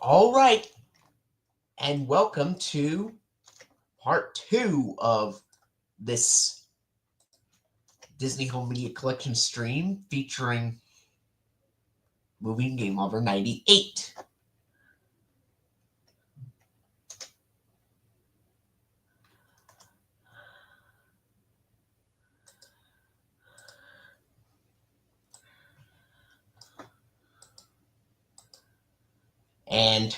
All right, and welcome to part 2 of this Disney Home Media Collection stream featuring Movie and Game Lover 98. And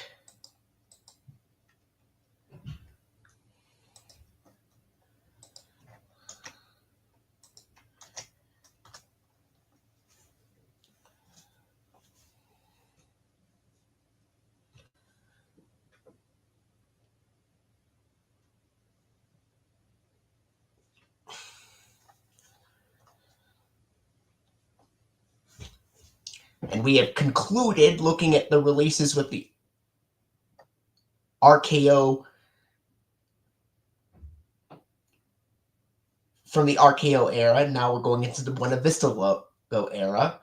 we have concluded looking at the releases with the RKO from the RKO era. Now we're going into the Buena Vista logo era.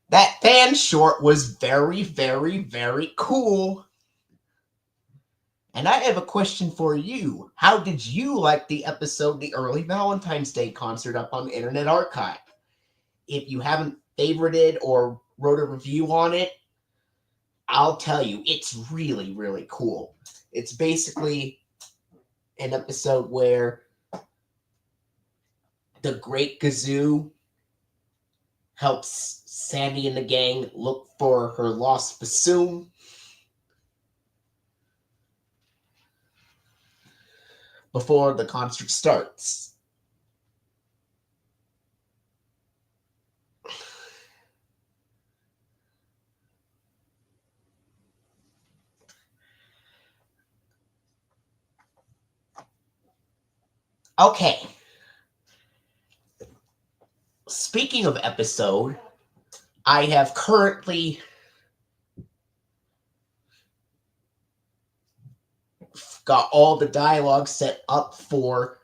That fan short was very, very, very cool. And I have a question for you. How did you like the episode, the early Valentine's Day concert up on Internet Archive? If you haven't favorited or wrote a review on it, I'll tell you, it's really, really cool. It's basically an episode where the Great Gazoo helps Sandy and the gang look for her lost bassoon. Before the concert starts. Okay. Speaking of episode, I have currently got all the dialogue set up for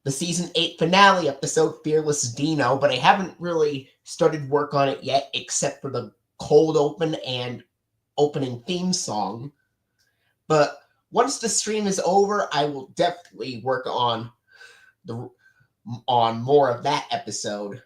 the season 8 finale episode, Fearless Dino, but I haven't really started work on it yet, except for the cold open and opening theme song. But once the stream is over, I will definitely work on more of that episode.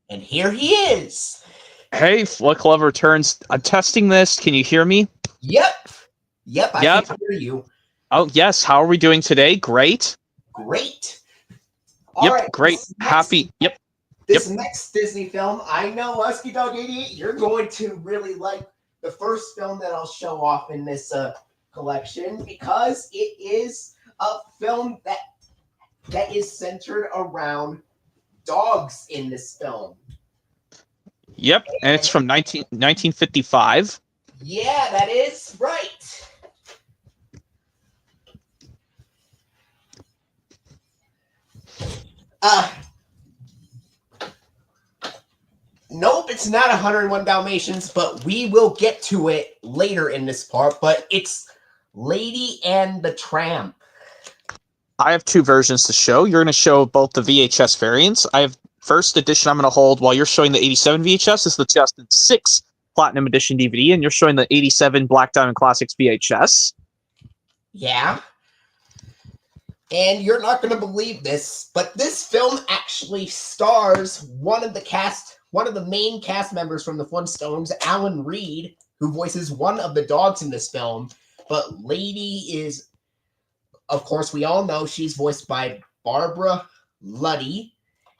And here he is. Hey, Flick Love returns. I'm testing this. Can you hear me? Yep, I can hear you. Oh, yes. How are we doing today? Great. Great. All right, great. Happy. Yep. This next Disney film, I know, Husky Dog 88, you're going to really like the first film that I'll show off in this collection, because it is a film that is centered around dogs in this film. Yep, and it's from 1955. Yeah, that is right. Nope, it's not 101 Dalmatians, but we will get to it later in this part. But it's Lady and the Tramp. I have two versions to show. You're going to show both the VHS variants. I have first edition I'm going to hold while you're showing the 87 VHS. This is the 2006 Platinum Edition DVD, and you're showing the 87 Black Diamond Classics VHS. Yeah. And you're not going to believe this, but this film actually stars one of the main cast members from the Flintstones, Alan Reed, who voices one of the dogs in this film. But Lady is, of course, we all know she's voiced by Barbara Luddy,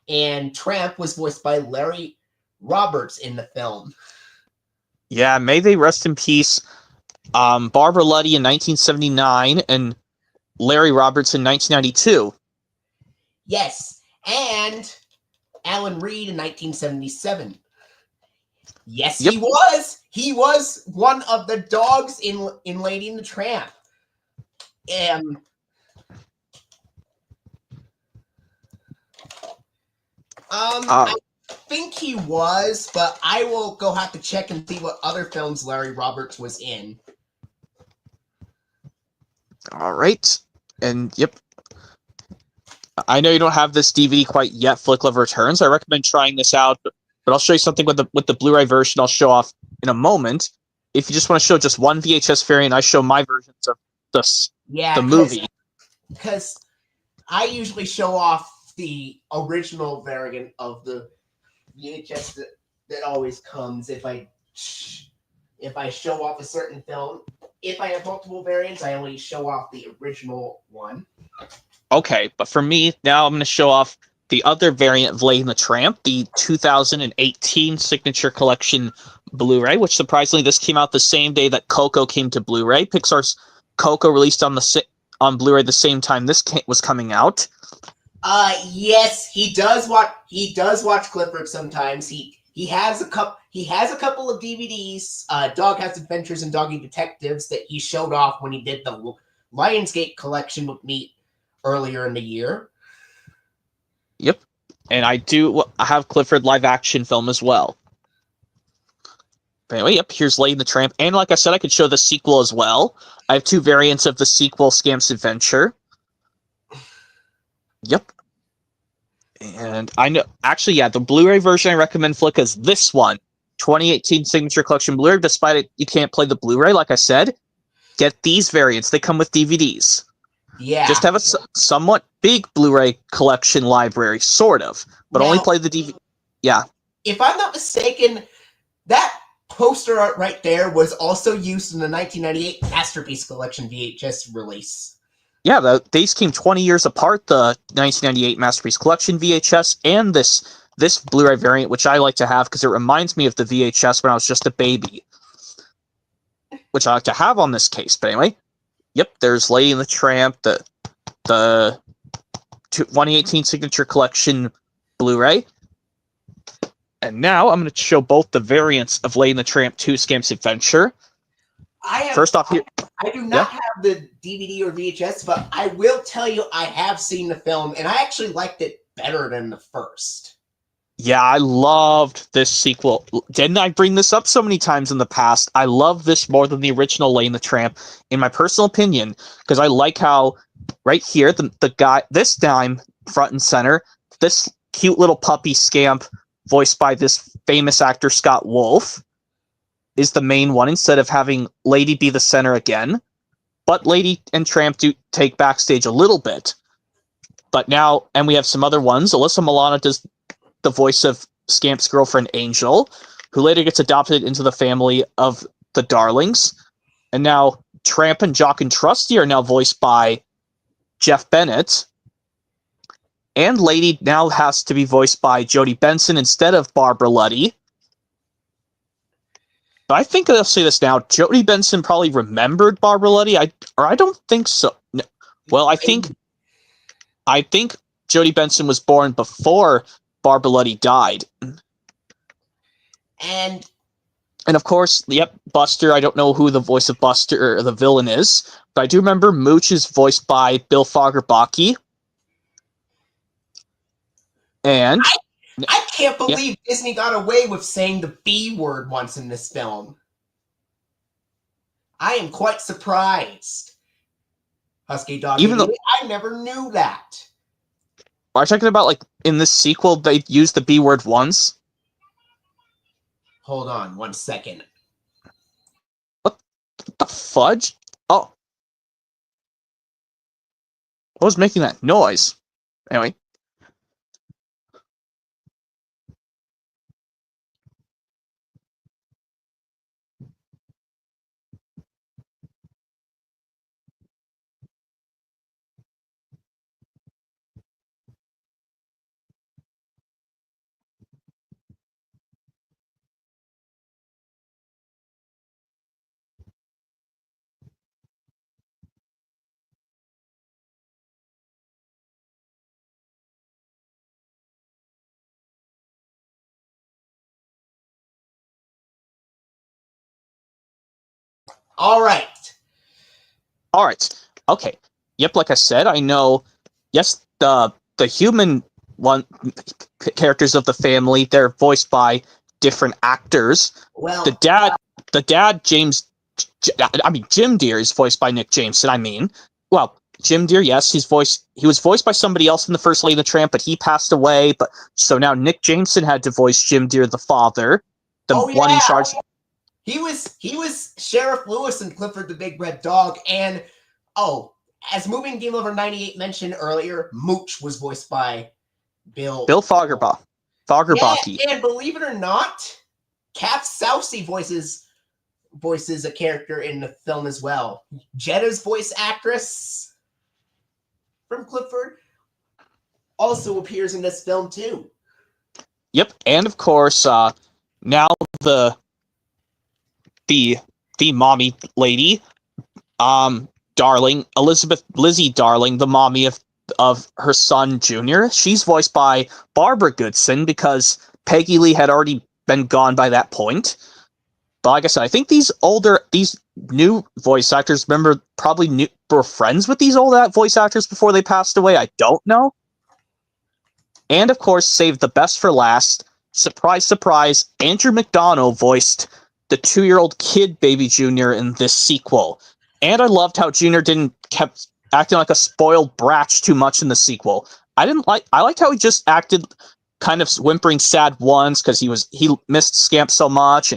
and Tramp was voiced by Larry Roberts in the film. Yeah, may they rest in peace. Barbara Luddy in 1979 and Larry Roberts in 1992. Yes, and Alan Reed in 1977. Yes, yep. He was one of the dogs in Lady and the Tramp. I think he was, but I will go have to check and see what other films Larry Roberts was in. All right, and yep. I know you don't have this DVD quite yet, Flick Love Returns. I recommend trying this out, but I'll show you something with the Blu-ray version I'll show off in a moment. If you just want to show just one VHS variant, I show my versions of the movie. Because I usually show off the original variant of the VHS that always comes if I show off a certain film. If I have multiple variants, I only show off the original one. Okay, but for me, now I'm going to show off the other variant of Lady and the Tramp, the 2018 Signature Collection Blu-ray, which surprisingly, this came out the same day that Coco came to Blu-ray. Pixar's Coco released on Blu-ray the same time this was coming out. Yes, he does watch Clifford sometimes. He has a couple of DVDs, Doghouse Adventures and Doggy Detectives, that he showed off when he did the Lionsgate collection with me earlier in the year. Yep, and I have Clifford live action film as well. But anyway, yep, here's Lady and the Tramp, and like I said, I could show the sequel as well. I have two variants of the sequel, Scamp's Adventure. Yep. And I know, actually, yeah, the Blu-ray version I recommend, Flick, is this one, 2018 Signature Collection Blu-ray. Despite it, you can't play the Blu-ray, like I said. Get these variants. They come with DVDs. Yeah. Just have a somewhat big Blu-ray collection library, sort of, but only play the DVD. Yeah. If I'm not mistaken, that poster art right there was also used in the 1998 Masterpiece Collection VHS release. Yeah, these came 20 years apart, the 1998 Masterpiece Collection VHS and this Blu-ray variant, which I like to have because it reminds me of the VHS when I was just a baby, which I like to have on this case. But anyway, yep, there's Lady and the Tramp, the 2018 Signature Collection Blu-ray. And now I'm going to show both the variants of Lady and the Tramp 2 Scamp's Adventure. First off, here I do not have the DVD or VHS, but I will tell you I have seen the film, and I actually liked it better than the first. Yeah, I loved this sequel. Didn't I bring this up so many times in the past? I love this more than the original Lady and the Tramp, in my personal opinion, because I like how, right here, the guy, this time, front and center, this cute little puppy Scamp, voiced by this famous actor Scott Wolf, is the main one, instead of having Lady be the center again. But Lady and Tramp do take backstage a little bit. But now, and we have some other ones. Alyssa Milano does the voice of Scamp's girlfriend Angel, who later gets adopted into the family of the Darlings. And now Tramp and Jock and Trusty are now voiced by Jeff Bennett. And Lady now has to be voiced by Jodie Benson instead of Barbara Luddy. But I think I'll say this now. Jodie Benson probably remembered Barbara Luddy. I don't think so. No. Well, I think Jodie Benson was born before Barbara Luddy died. And of course, yep, Buster. I don't know who the voice of Buster or the villain is, but I do remember Mooch is voiced by Bill Fagerbaki. And I can't believe Disney got away with saying the B word once in this film. I am quite surprised. Husky Dog. I never knew that. Are you talking about, like, in this sequel, they used the B word once? Hold on 1 second. What the fudge? Oh. What was making that noise? Anyway. All right. Okay. Yep, like I said, I know, yes, the human characters of the family. They're voiced by different actors. Well, The dad, Jim Deere is voiced by Nick Jameson. Well, Jim Deere, yes, he was voiced by somebody else in the first Lady and the Tramp, but he passed away. But so now Nick Jameson had to voice Jim Deere, the father, one in charge. He was Sheriff Lewis in Clifford the Big Red Dog, and as Movie&GameLover98 mentioned earlier, Mooch was voiced by Bill Fagerbach. Yeah, and believe it or not, Cap Sousey voices a character in the film as well. Jetta's voice actress from Clifford also appears in this film too. Yep, and of course, now the mommy lady, Darling, Lizzie Darling, the mommy of her son Junior. She's voiced by Barbara Goodson because Peggy Lee had already been gone by that point. But like I said, I think these new voice actors, were friends with these old voice actors before they passed away. I don't know. And of course, saved the best for last. Surprise, surprise, Andrew McDonough voiced the 2-year-old kid baby Junior in this sequel. And I loved how Junior kept acting like a spoiled brat too much in the sequel. I liked how he just acted kind of whimpering sad once because he missed Scamp so much,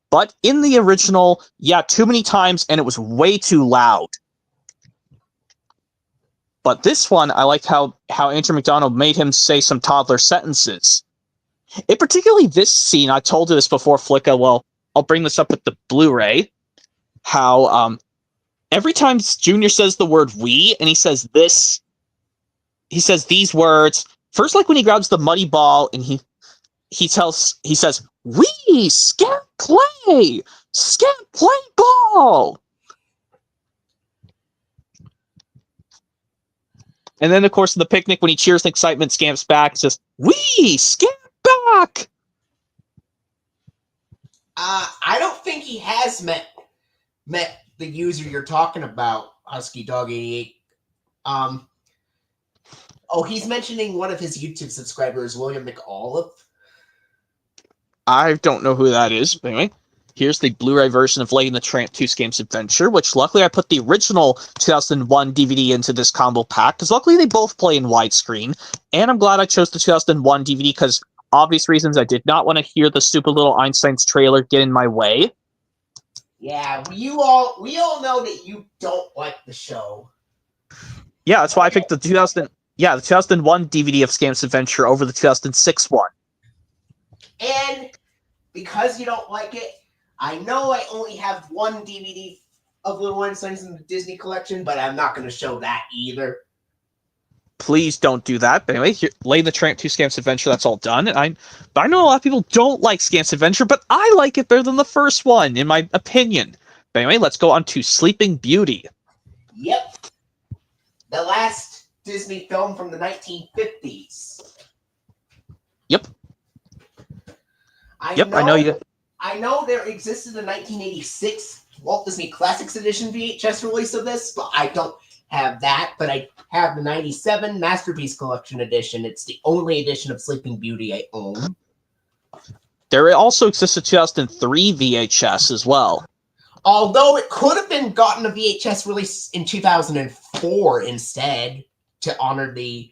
but in the original, too many times, and it was way too loud. But this one, I liked how Andrew McDonough made him say some toddler sentences. Particularly this scene, I told you this before, Flicka. Well, I'll bring this up with the Blu-ray. How every time Junior says the word "we" and he says these words. First, like when he grabs the muddy ball and he says, "We Scamp play ball." And then, of course, in the picnic, when he cheers in excitement, Scamp's back, says, "We Scamp back." I don't think he has met the user you're talking about, Husky Dog 88. He's mentioning one of his YouTube subscribers, William McAuliffe. I don't know who that is, but anyway. Here's the Blu-ray version of Lady and the Tramp 2 Scamp's Adventure, which luckily I put the original 2001 DVD into this combo pack, because luckily they both play in widescreen, and I'm glad I chose the 2001 DVD, because obvious reasons I did not want to hear the stupid little Einstein's trailer get in my way. Yeah, we all know that you don't like the show. Yeah, that's why I picked the 2001 DVD of Scamp's Adventure over the 2006 one. And because you don't like it, I know I only have one DVD of Little Einsteins in the Disney collection, but I'm not going to show that either. Please don't do that. But anyway, Lady and the Tramp 2 Scamp's Adventure, that's all done. And I know a lot of people don't like Scamp's Adventure, but I like it better than the first one, in my opinion. But anyway, let's go on to Sleeping Beauty. Yep. The last Disney film from the 1950s. Yep. I know there existed a 1986 Walt Disney Classics Edition VHS release of this, but I don't have that. But I have the 97 Masterpiece Collection Edition. It's the only edition of Sleeping Beauty I own. There also exists a 2003 VHS as well. Although it could have been gotten a VHS release in 2004 instead to honor the,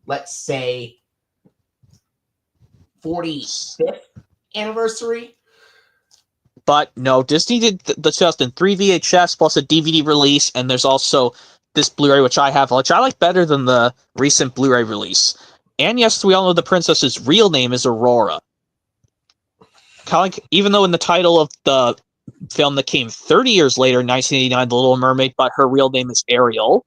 let's say, 45th anniversary. But no, Disney did the 2003 VHS plus a DVD release, and there's also this Blu-ray, which I have, which I like better than the recent Blu-ray release. And yes, we all know the princess's real name is Aurora. Kind of like, even though in the title of the film that came 30 years later, 1989, The Little Mermaid, but her real name is Ariel.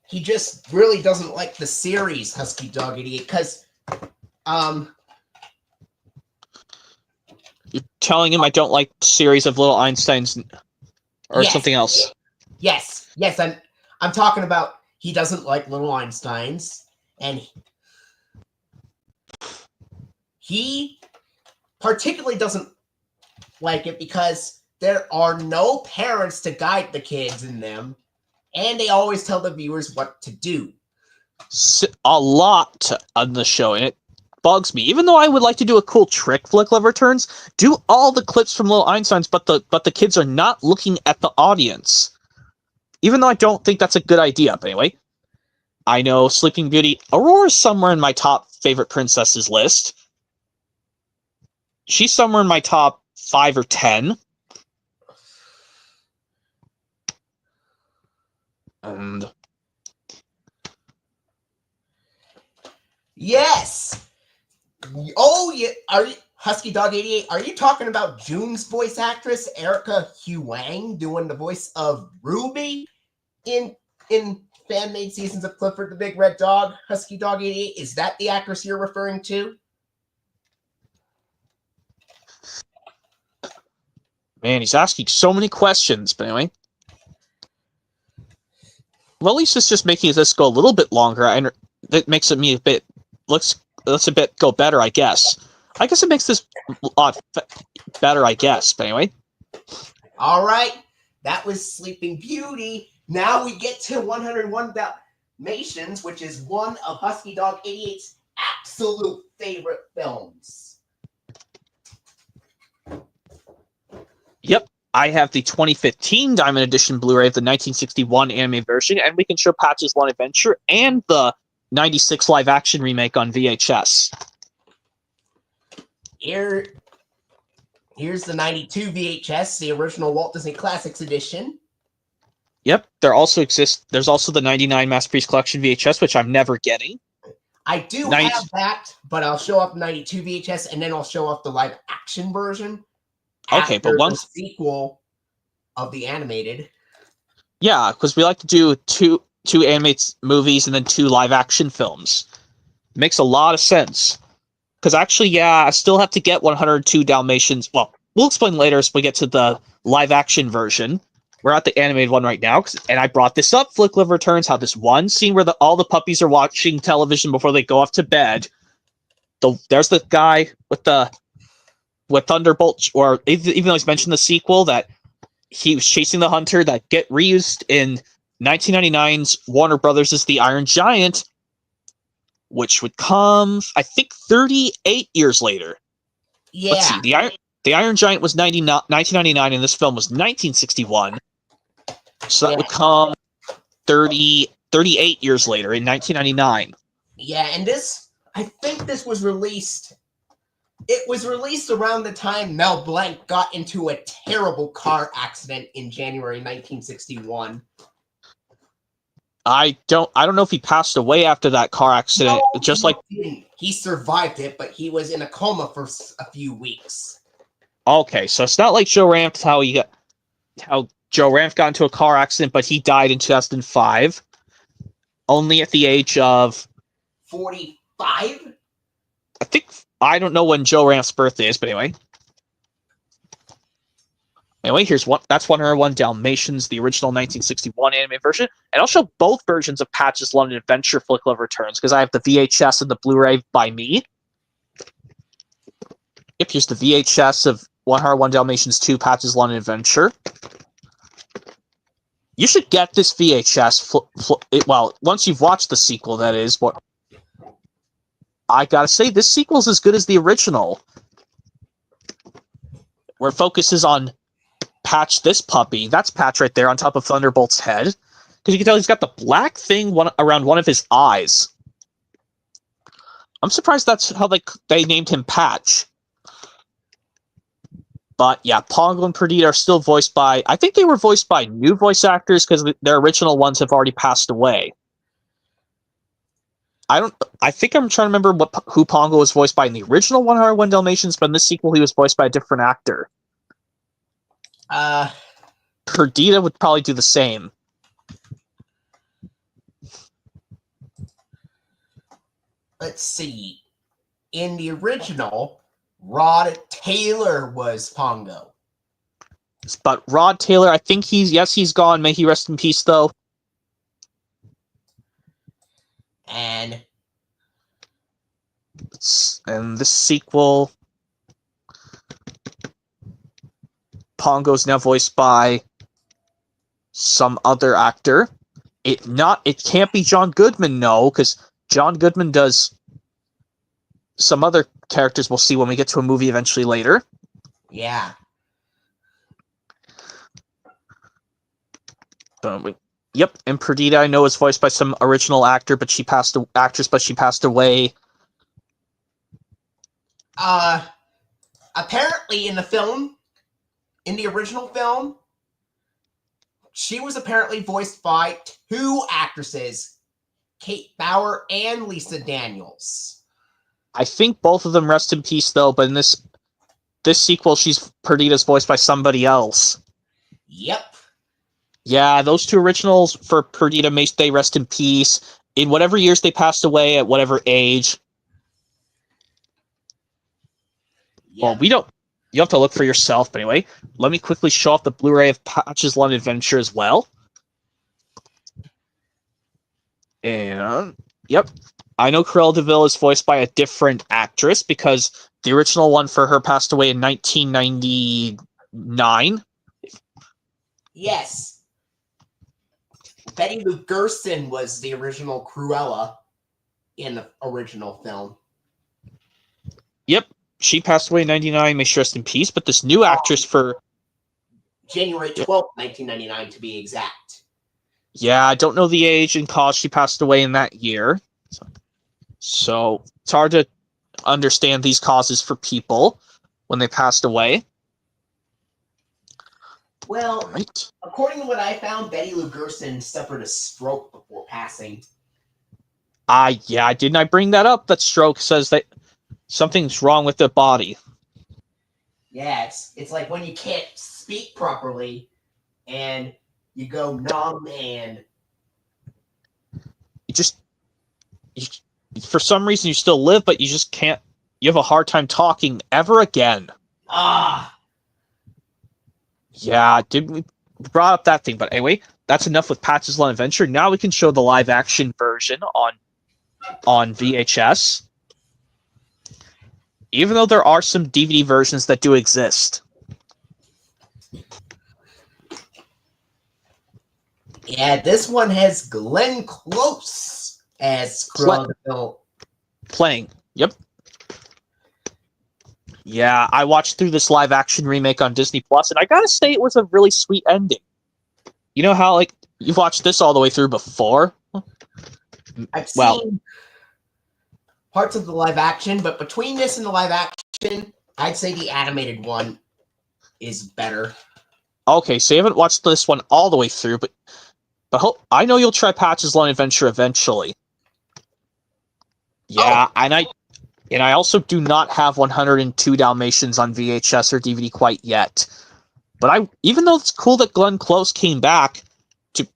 He just really doesn't like the series, Husky Dog 88, because you're telling him I don't like the series of Little Einsteins or something else. Yes, I'm talking about he doesn't like Little Einsteins, and he particularly doesn't like it because there are no parents to guide the kids in them, And they always tell the viewers what to do. A lot on the show, and it bugs me. Even though I would like to do a cool trick flick of returns, do all the clips from Little Einsteins, but the kids are not looking at the audience. Even though I don't think that's a good idea. But anyway, I know Sleeping Beauty. Aurora's somewhere in my top favorite princesses list. She's somewhere in my top 5 or 10. And yes. Oh yeah. Are you Husky Dog 88? Are you talking about June's voice actress Erica Huang doing the voice of Ruby in fan-made seasons of Clifford the Big Red Dog? Husky Dog 88. Is that the actress you're referring to? man, he's asking so many questions. But anyway. Well, at least it's just making this go a little bit longer. That makes it me a bit looks a bit go better, I guess. I guess it makes this a lot better, I guess. But anyway, all right, that was Sleeping Beauty. Now we get to 101 Dalmatians, which is one of Husky Dog 88's absolute favorite films. Yep. I have the 2015 Diamond Edition Blu-ray of the 1961 anime version, and we can show Patch's Lawn Adventure and the 96 live-action remake on VHS. Here's the 92 VHS, the original Walt Disney Classics edition. Yep, there's also the 99 Masterpiece Collection VHS, which I'm never getting. I do have that, but I'll show up 92 VHS, and then I'll show up the live-action version. Okay, but once the sequel of the animated. Yeah, because we like to do two animated movies and then 2 live-action films. Makes a lot of sense. Because actually, yeah, I still have to get 102 Dalmatians. Well, we'll explain later as we get to the live-action version. We're at the animated one right now, and I brought this up, Flick Live Returns, how this one scene where all the puppies are watching television before they go off to bed. There's the guy with Thunderbolt, or even though he's mentioned the sequel, that he was chasing the hunter that get reused in 1999's Warner Brothers' The Iron Giant, which would come, I think, 38 years later. Yeah. Let's see, the Iron Giant was 1999, and this film was 1961. So that would come 38 years later in 1999. Yeah, and I think this was released. It was released around the time Mel Blanc got into a terrible car accident in January 1961. I don't know if he passed away after that car accident. No, just like he survived it, but he was in a coma for a few weeks. Okay, so it's not like Joe Ranft, how Joe Ranft got into a car accident, but he died in 2005, only at the age of 45. I don't know when Joe Ranft's birthday is, but anyway. Anyway, that's 101 Dalmatians, the original 1961 anime version, and I'll show both versions of Patch's London Adventure Flick Love Returns, because I have the VHS and the Blu-ray by me. Yep, here's the VHS of 101 Dalmatians 2 Patch's London Adventure. You should get this VHS, once you've watched the sequel, that is. But I gotta say, this sequel is as good as the original, where it focuses on Patch, this puppy. That's Patch right there on top of Thunderbolt's head. Because you can tell he's got the black thing around one of his eyes. I'm surprised that's how they named him Patch. But yeah, Pongo and Perdita are still voiced by, I think they were voiced by new voice actors because their original ones have already passed away. I think I'm trying to remember who Pongo was voiced by in the original 101 Dalmatians, but in this sequel he was voiced by a different actor. Perdita would probably do the same. Let's see. In the original, Rod Taylor was Pongo. But Rod Taylor, I think he's gone. May he rest in peace, though. And this sequel, Pongo's now voiced by some other actor. It can't be John Goodman, no, because John Goodman does some other characters we'll see when we get to a movie eventually later. Yeah. Yep, and Perdita I know is voiced by some original actress, but she passed away. Apparently in the original film, she was apparently voiced by two actresses, Kate Bauer and Lisa Daniels. I think both of them rest in peace, though, but in this sequel, Perdita's voiced by somebody else. Yep. Yeah, those two originals for Perdita, they rest in peace. In whatever years they passed away, at whatever age. Yep. Well, we don't... You have to look for yourself, but anyway. Let me quickly show off the Blu-ray of Patch's London Adventure as well. And... Yep. I know Cruella de Vil is voiced by a different actress because the original one for her passed away in 1999. Yes. Betty Lou Gerson was the original Cruella in the original film. Yep. She passed away in 1999, may she rest in peace, but this new actress for... January 12th, 1999 to be exact. Yeah, I don't know the age and cause she passed away in that year. So it's hard to understand these causes for people when they passed away. Well, according to what I found, Betty Lou Gerson suffered a stroke before passing. Yeah, didn't I bring that up? That stroke says that something's wrong with the body. Yeah, it's like when you can't speak properly and you go numb and... For some reason you still live, but you just can't... You have a hard time talking ever again. Yeah, we brought up that thing, but anyway, that's enough with Patch's London Adventure. Now we can show the live-action version on VHS. Even though there are some DVD versions that do exist. Yeah, this one has Glenn Close as Cruella de Vil. Playing. Yep. Yeah, I watched through this live-action remake on Disney Plus, and I gotta say it was a really sweet ending. You know how, like, you've watched this all the way through before? I've seen parts of the live-action, but between this and the live-action, I'd say the animated one is better. Okay, so you haven't watched this one all the way through, but I know you'll try Patch's London Adventure eventually. Yeah, and I also do not have 102 Dalmatians on VHS or DVD quite yet. But even though it's cool that Glenn Close came back to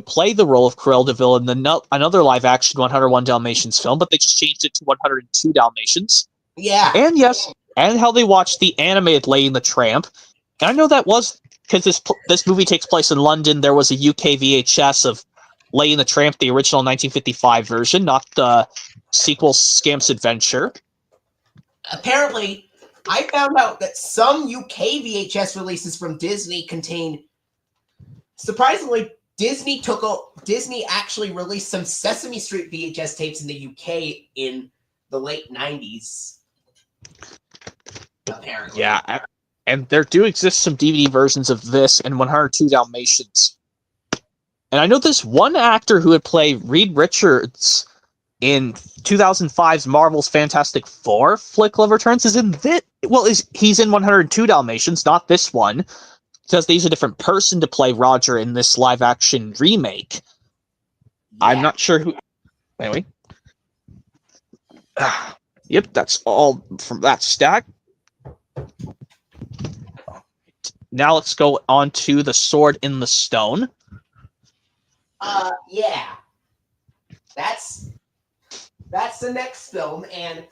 play the role of Cruella de Vil in another live-action 101 Dalmatians film, but they just changed it to 102 Dalmatians. Yeah. And yes, and how they watched the animated Lady and the Tramp. And I know that was because this movie takes place in London. There was a UK VHS of Lady and the Tramp, the original 1955 version, not the sequel Scamp's Adventure. Apparently, I found out that some UK VHS releases from Disney contain... Surprisingly, Disney actually released some Sesame Street VHS tapes in the UK in the late 90s. Apparently. Yeah, and there do exist some DVD versions of this and 102 Dalmatians. And I know this one actor who would play Reed Richards in 2005's Marvel's Fantastic Four flick Love Returns is in this. Well, he's in 102 Dalmatians, not this one, because they use a different person to play Roger in this live-action remake. Yeah. I'm not sure who... Anyway. Yep, that's all from that stack. Now let's go on to The Sword in the Stone. Yeah. That's the next film, and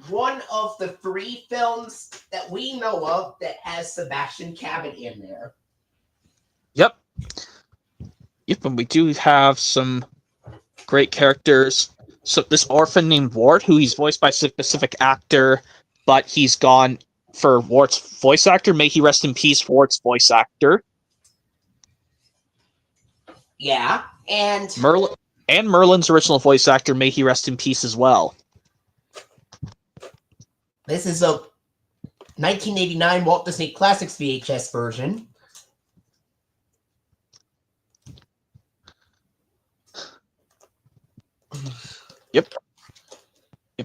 one of the 3 films that we know of that has Sebastian Cabot in there. Yep. Yep, and we do have some great characters. So this orphan named Wart, who he's voiced by a specific actor, but he's gone for Wart's voice actor. May he rest in peace, Wart's voice actor. Yeah. And Merlin's original voice actor, may he rest in peace as well. This is a 1989 Walt Disney Classics VHS version. Yep.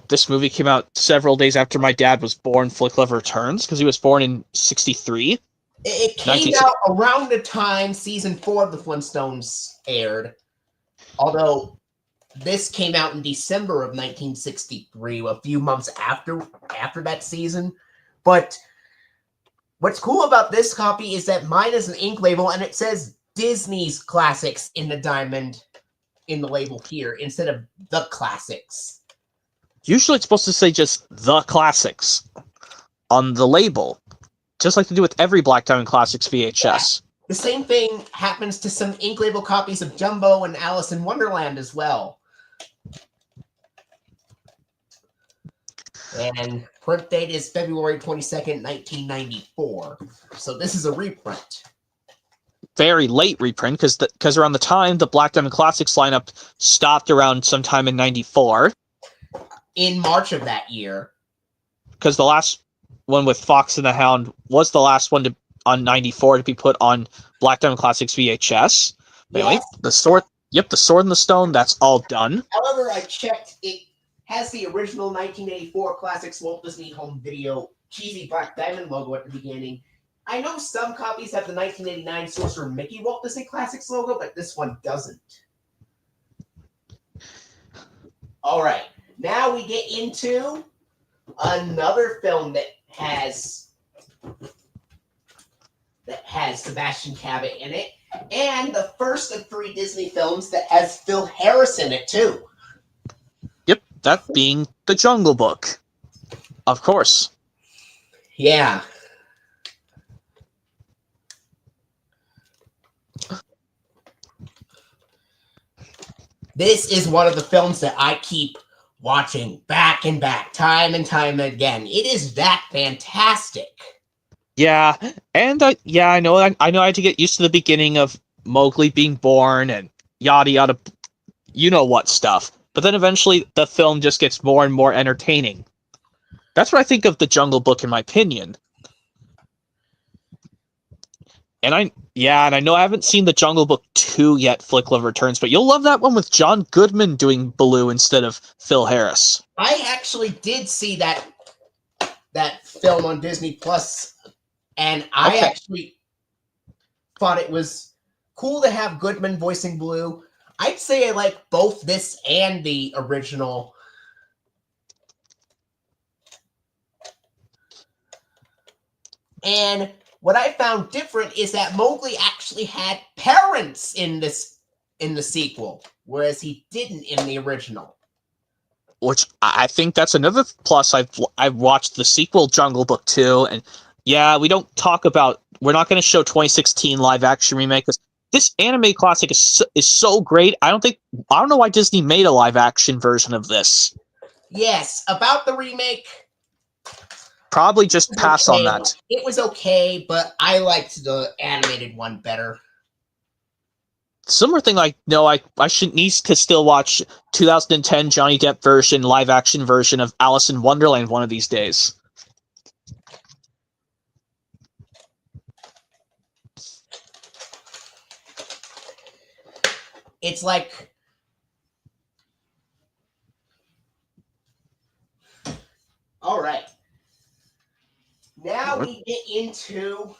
This movie came out several days after my dad was born. Flick Lover Returns, because he was born in '63. It came out around the time season 4 of the Flintstones aired. Although this came out in December of 1963, a few months after that season. But what's cool about this copy is that mine is an ink label, and it says Disney's Classics in the diamond in the label here instead of the Classics. Usually it's supposed to say just the Classics on the label, just like they do with every Black Diamond Classics VHS. Yeah. The same thing happens to some ink label copies of Jumbo and Alice in Wonderland as well. And print date is February 22nd, 1994. So this is a reprint. Very late reprint, because around the time the Black Diamond Classics lineup stopped around sometime in '94. In March of that year. Because the last one with Fox and the Hound was the last one on '94 to be put on Black Diamond Classics VHS. But anyway, the Sword and the Stone, that's all done. However, I checked, it has the original 1984 Classics Walt Disney Home Video cheesy Black Diamond logo at the beginning. I know some copies have the 1989 Sorcerer Mickey Walt Disney Classics logo, but this one doesn't. All right, now we get into another film that has Sebastian Cabot in it, and the first of 3 Disney films that has Phil Harris in it too. Yep, that being The Jungle Book, of course. Yeah. This is one of the films that I keep watching back and back, time and time again. It is that fantastic. Yeah, and I know I had to get used to the beginning of Mowgli being born and yada yada, you know what stuff. But then eventually the film just gets more and more entertaining. That's what I think of The Jungle Book, in my opinion. And I know I haven't seen The Jungle Book 2 yet, Flick Love Returns, but you'll love that one with John Goodman doing Baloo instead of Phil Harris. I actually did see that film on Disney Plus, and I actually thought it was cool to have Goodman voicing Baloo. I'd say I like both this and the original. And what I found different is that Mowgli actually had parents in the sequel, whereas he didn't in the original. Which I think that's another plus. I've watched the sequel, Jungle Book 2, and yeah, we're not going to show 2016 live action remake, because this anime classic is so great. I don't know why Disney made a live action version of this. Yes, about the remake, probably just pass on that. It was okay, but I liked the animated one better. Similar thing, I should need to still watch 2010 Johnny Depp version, live action version of Alice in Wonderland one of these days. It's like, all right. Now we get into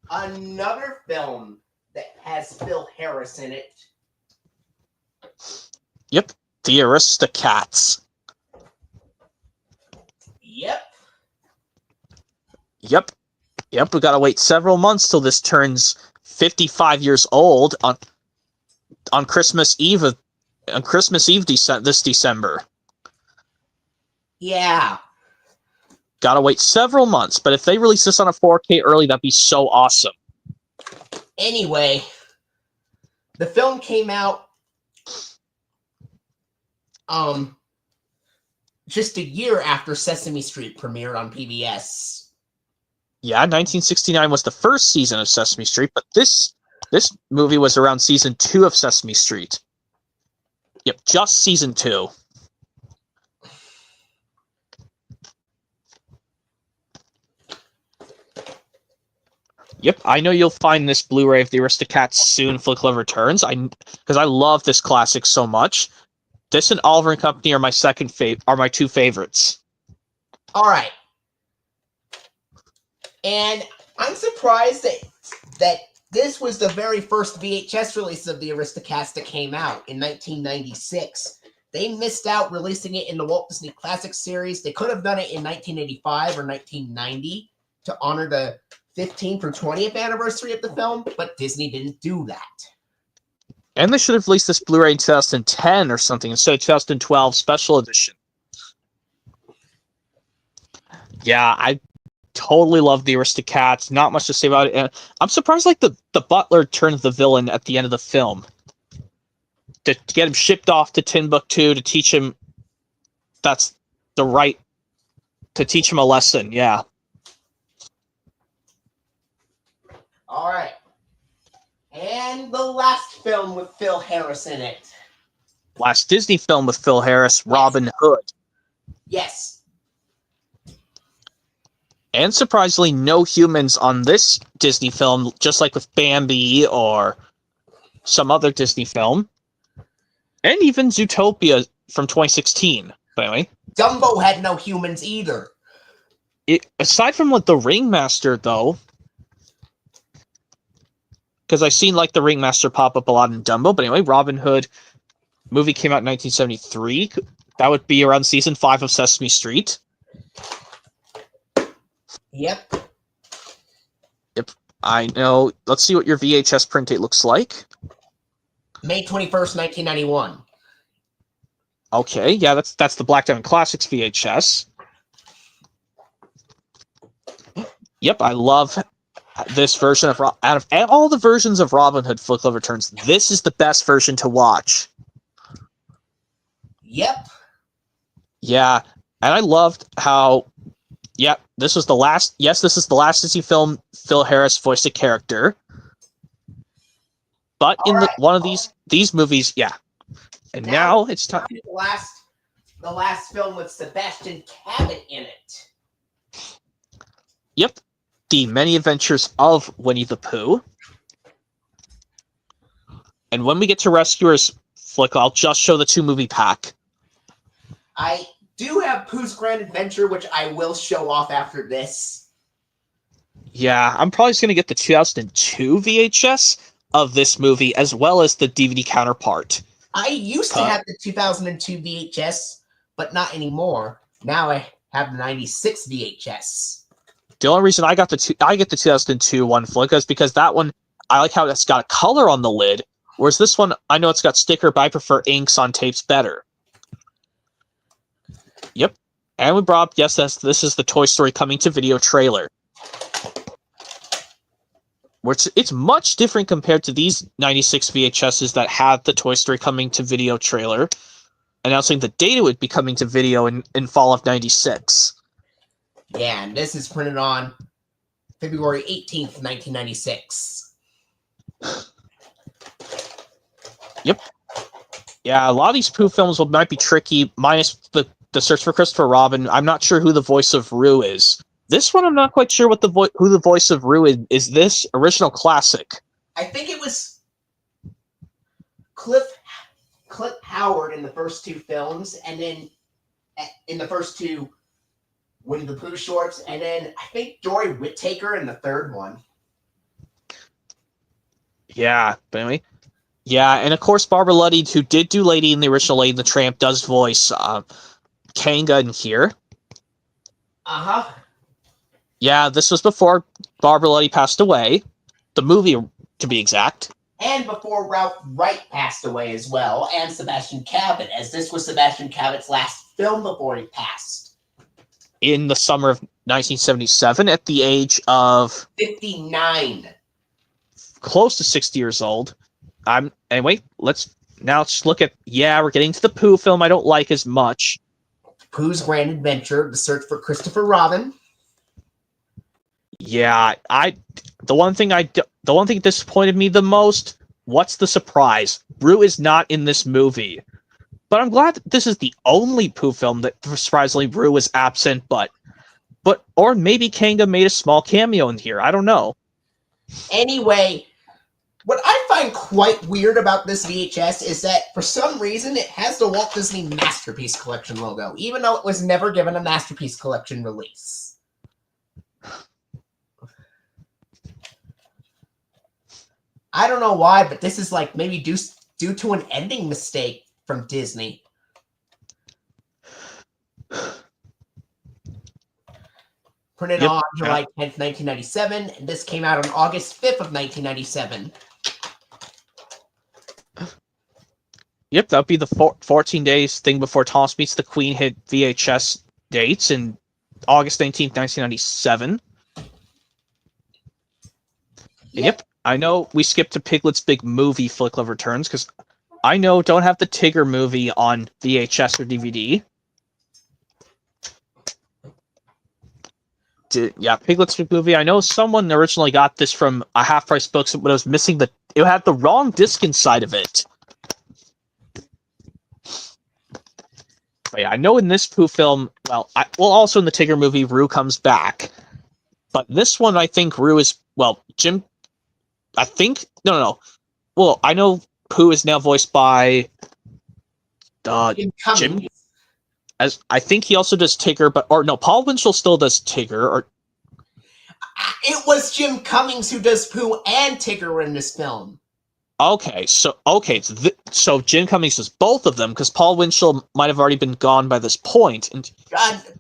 another film that has Phil Harris in it. Yep, the Aristocats. Yep. We gotta wait several months till this turns 55 years old on Christmas Eve this December. Yeah. Gotta wait several months, but if they release this on a 4K early, that'd be so awesome. Anyway, the film came out just a year after Sesame Street premiered on PBS. Yeah, 1969 was the first season of Sesame Street, but this This movie was around season 2 of Sesame Street. Yep, just season 2. Yep, I know you'll find this Blu-ray of the Aristocats soon. Flick Love Returns. Because I love this classic so much. This and Oliver and Company are my two favorites. All right, and I'm surprised that this was the very first VHS release of the Aristocats that came out in 1996. They missed out releasing it in the Walt Disney Classic series. They could have done it in 1985 or 1990 to honor the 15th or 20th anniversary of the film, but Disney didn't do that. And they should have released this Blu-ray in 2010 or something instead of 2012 special edition. Yeah, I totally love the Aristocats. Not much to say about it. And I'm surprised like the butler turned the villain at the end of the film. To get him shipped off to Timbuktu to teach him to teach him a lesson, yeah. All right. And the last film with Phil Harris in it. Last Disney film with Phil Harris, Robin Hood. Yes. And surprisingly, no humans on this Disney film, just like with Bambi or some other Disney film. And even Zootopia from 2016, by the way. Dumbo had no humans either. Aside from like the Ringmaster, though, because I've seen like the Ringmaster pop up a lot in Dumbo, but anyway, Robin Hood movie came out in 1973. That would be around season 5 of Sesame Street. Yep. Yep, I know. Let's see what your VHS print date looks like. May 21st, 1991. Okay, yeah, that's the Black Diamond Classics VHS. Yep, I love this version of out of all the versions of Robin Hood Flick Love Returns, this is the best version to watch. Yep. Yeah, and I loved how this is the last Disney film Phil Harris voiced a character. But one of these movies, yeah. And now it's time. The last film with Sebastian Cabot in it. Yep. The Many Adventures of Winnie the Pooh. And when we get to Rescuers Flick, I'll just show the 2-movie pack. I do have Pooh's Grand Adventure, which I will show off after this. Yeah, I'm probably just going to get the 2002 VHS of this movie, as well as the DVD counterpart. I used to have the 2002 VHS, but not anymore. Now I have the 96 VHS. The only reason I get the 2002 one, Flick, is because that one, I like how it's got a color on the lid, whereas this one, I know it's got sticker, but I prefer inks on tapes better. Yep. And we brought up, yes, this is the Toy Story coming to video trailer. Which it's much different compared to these 96 VHSs that had the Toy Story coming to video trailer, announcing the date it would be coming to video in fall of 96. Yeah, and this is printed on February 18th, 1996. Yep. Yeah, a lot of these Pooh films might be tricky, minus the Search for Christopher Robin. I'm not sure who the voice of Roo is. This one, I'm not quite sure who the voice of Roo is. Is this original classic? I think it was Cliff Howard in the first 2 films, and then in the first 2 Winnie the Pooh shorts, and then I think Dory Whittaker in the 3rd one. Yeah, but anyway. Yeah, and of course Barbara Luddy, who did do Lady in the original Lady and the Tramp, does voice Kanga in here. Uh-huh. Yeah, this was before Barbara Luddy passed away. The movie, to be exact. And before Ralph Wright passed away as well, and Sebastian Cabot, as this was Sebastian Cabot's last film before he passed. In the summer of 1977, at the age of 59. Close to 60 years old. Anyway, let's look at, we're getting to the Pooh film I don't like as much. Pooh's Grand Adventure, The Search for Christopher Robin. Yeah, the the one thing that disappointed me the most, what's the surprise? Rue is not in this movie. But I'm glad that this is the only Pooh film that surprisingly Rue is absent, but or maybe Kanga made a small cameo in here. I don't know. Anyway, what I find quite weird about this VHS is that for some reason it has the Walt Disney Masterpiece Collection logo, even though it was never given a Masterpiece Collection release. I don't know why, but this is like maybe due to an ending mistake from Disney. Printed on July 10th, 1997, and this came out on August 5th of 1997. Yep, that would be the 14 days thing before Thomas Meets the Queen hit VHS dates in August 19th, 1997. Yep, I know we skipped to Piglet's Big Movie Flick Love Returns, because I know don't have the Tigger movie on VHS or DVD. Yeah, Piglet's Big Movie. I know someone originally got this from a half-price book, but it was missing it had the wrong disc inside of it. But yeah, I know in this Pooh film, also in the Tigger movie, Rue comes back. But this one, I think Rue is, Jim, I think, no. Well, I know Pooh is now voiced by Jim. As I think he also does Tigger, Paul Winchell still does Tigger. It was Jim Cummings who does Pooh and Tigger in this film. Okay, so Jim Cummings does both of them, because Paul Winchell might have already been gone by this point. And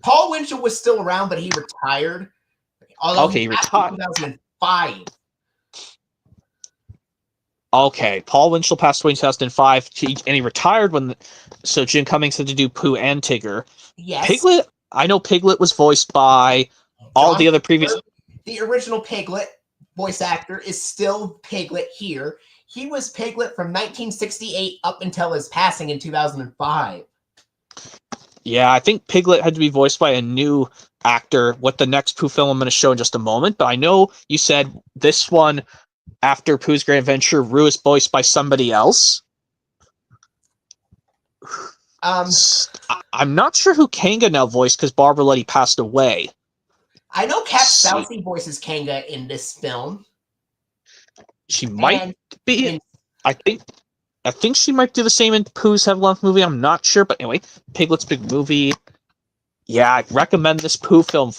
Paul Winchell was still around, but he retired. He retired. 2005. Okay, Paul Winchell passed away in 2005, and he retired so Jim Cummings had to do Pooh and Tigger. Yes. Piglet, I know Piglet was voiced by all the other previous... The original Piglet voice actor is still Piglet here. He was Piglet from 1968 up until his passing in 2005. Yeah, I think Piglet had to be voiced by a new actor with the next Pooh film I'm going to show in just a moment, but I know you said this one, after Pooh's Great Adventure, Rue is voiced by somebody else. I'm not sure who Kanga now voiced, because Barbara Letty passed away. I know Kat Southey voices Kanga in this film. She might be. I think she might do the same in Pooh's Heaven Love movie. I'm not sure, but anyway, Piglet's Big Movie. Yeah, I recommend this Pooh film.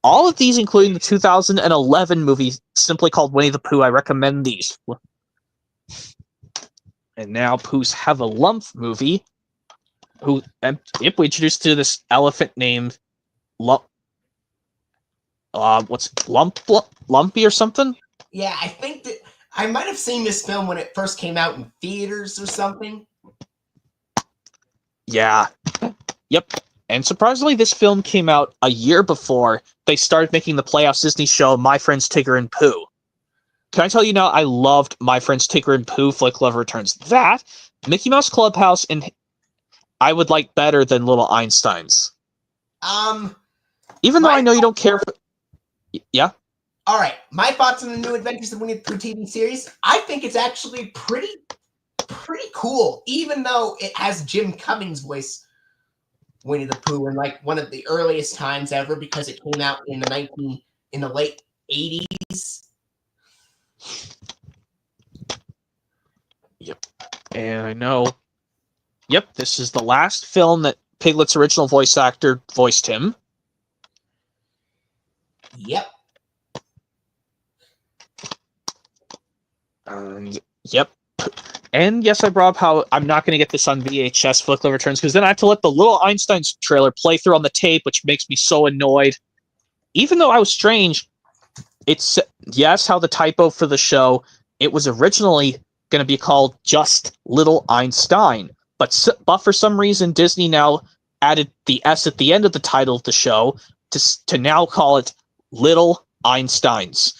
All of these, including the 2011 movie simply called Winnie the Pooh, I recommend these. And now Pooh's Have a Lump movie. We introduced to this elephant named Lumpy or something? Yeah, I think that I might have seen this film when it first came out in theaters or something. Yeah. Yep. And surprisingly, this film came out a year before they started making the Playhouse Disney show My Friends Tigger and Pooh. Can I tell you now, I loved My Friends Tigger and Pooh Flick Love Returns. That, Mickey Mouse Clubhouse, and I would like better than Little Einsteins. Even though I know you don't care for... Yeah? Alright, my thoughts on the New Adventures of Winnie the Pooh TV series. I think it's actually pretty cool, even though it has Jim Cummings' voice Winnie the Pooh in like one of the earliest times ever, because it came out in the late 80s. Yep. And I know. Yep, this is the last film that Piglet's original voice actor voiced him. Yep. Yep. And yes, I brought up how I'm not going to get this on VHS Flick Love Returns, because then I have to let the Little Einsteins trailer play through on the tape, which makes me so annoyed. Even though I was strange, it's, yes, how the typo for the show, it was originally going to be called just Little Einstein. But for some reason, Disney now added the S at the end of the title of the show to now call it Little Einsteins,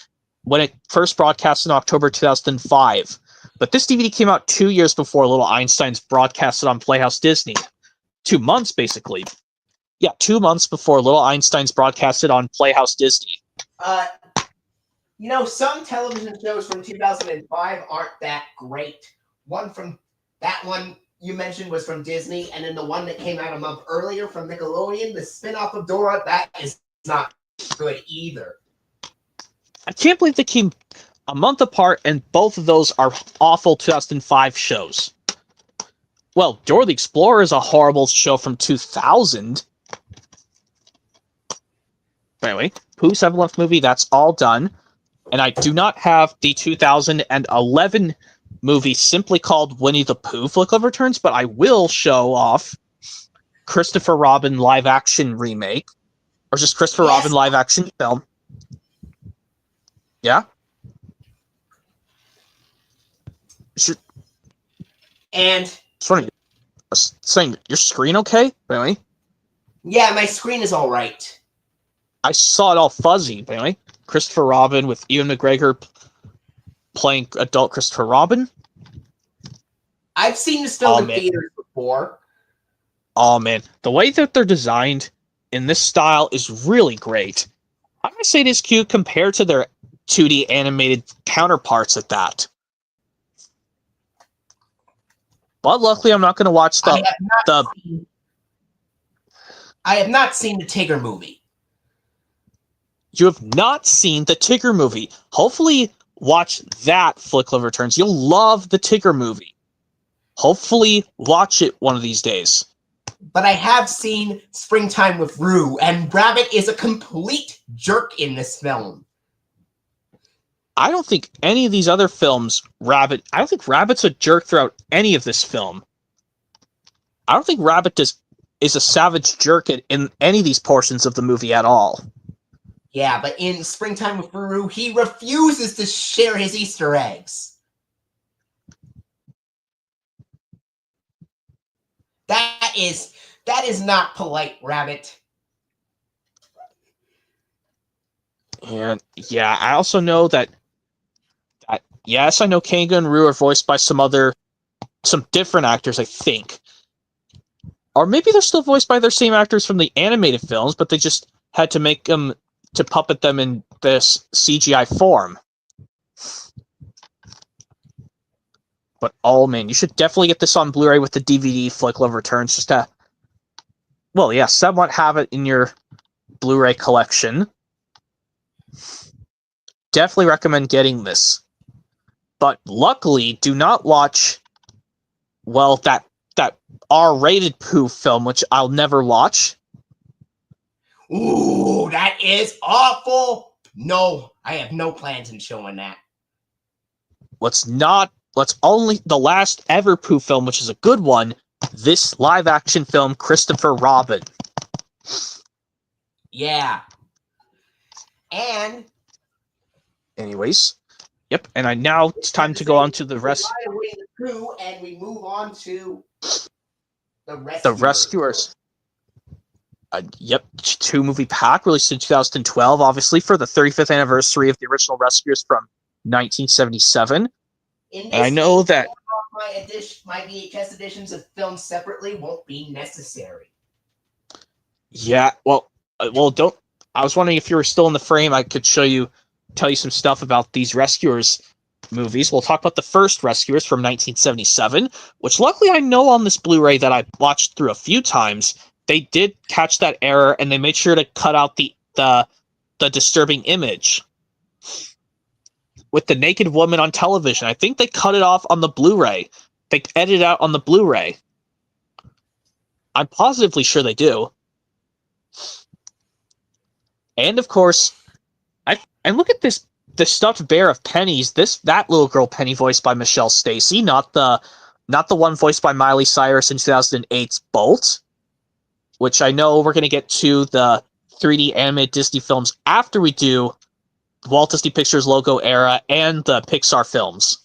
when it first broadcast in October 2005. But this DVD came out 2 years before Little Einsteins broadcasted on Playhouse Disney. 2 months, basically. Yeah, 2 months before Little Einsteins broadcasted on Playhouse Disney. You know, some television shows from 2005 aren't that great. That one you mentioned was from Disney, and then the one that came out a month earlier from Nickelodeon, the spin-off of Dora, that is not good either. I can't believe they came a month apart, and both of those are awful 2005 shows. Well, Dora the Explorer is a horrible show from 2000. But anyway, Pooh's 7-Eleven movie, that's all done. And I do not have the 2011 movie simply called Winnie the Pooh Flick of Returns, but I will show off Christopher Robin live-action remake, or just Christopher Robin live-action film. Yeah? And... Sorry, saying, your screen okay? Really? Yeah, my screen is all right. I saw it all fuzzy, but anyway. Christopher Robin with Ewan McGregor playing adult Christopher Robin. I've seen this film in theaters before. Oh, man. The way that they're designed in this style is really great. I'm going to say it is cute compared to their 2D animated counterparts at that. But luckily, I'm not going to watch I have not seen the Tigger movie. You have not seen the Tigger movie. Hopefully, watch that Flick of Returns. You'll love the Tigger movie. Hopefully, watch it one of these days. But I have seen Springtime with Roo, and Rabbit is a complete jerk in this film. I don't think any of these other films, I don't think Rabbit's a jerk throughout any of this film. I don't think Rabbit is a savage jerk in any of these portions of the movie at all. Yeah, but in Springtime with Roo, he refuses to share his Easter eggs. That is not polite, Rabbit. And yeah, I also know that yes, I know Kanga and Roo are voiced by some different actors, I think. Or maybe they're still voiced by their same actors from the animated films, but they just had to make them to puppet them in this CGI form. But oh man, you should definitely get this on Blu-ray with the DVD Flick of Returns just to, well, yeah, somewhat have it in your Blu-ray collection. Definitely recommend getting this. But luckily, do not watch, well, that R-rated Pooh film, which I'll never watch. Ooh, that is awful. No, I have no plans in showing that. Let's only, the last ever Pooh film, which is a good one, this live-action film, Christopher Robin. Yeah. And... anyways, yep, and now it's time to go on to the rest. And we move on to the Rescuers. The Rescuers. Yep, 2-movie pack released in 2012, obviously for the 35th anniversary of the original Rescuers from 1977. And I know that my VHS editions of films separately won't be necessary. Yeah, well, don't. I was wondering if you were still in the frame. I could tell you some stuff about these Rescuers movies. We'll talk about the first Rescuers from 1977, which luckily I know on this Blu-ray that I watched through a few times. They did catch that error, and they made sure to cut out the disturbing image with the naked woman on television. I think they cut it off on the Blu-ray. They edited out on the Blu-ray. I'm positively sure they do. And of course, and look at this, the stuffed bear of Penny's. That little girl Penny voiced by Michelle Stacy, not the one voiced by Miley Cyrus in 2008's Bolt, which I know we're going to get to the 3D animated Disney films after we do Walt Disney Pictures logo era and the Pixar films.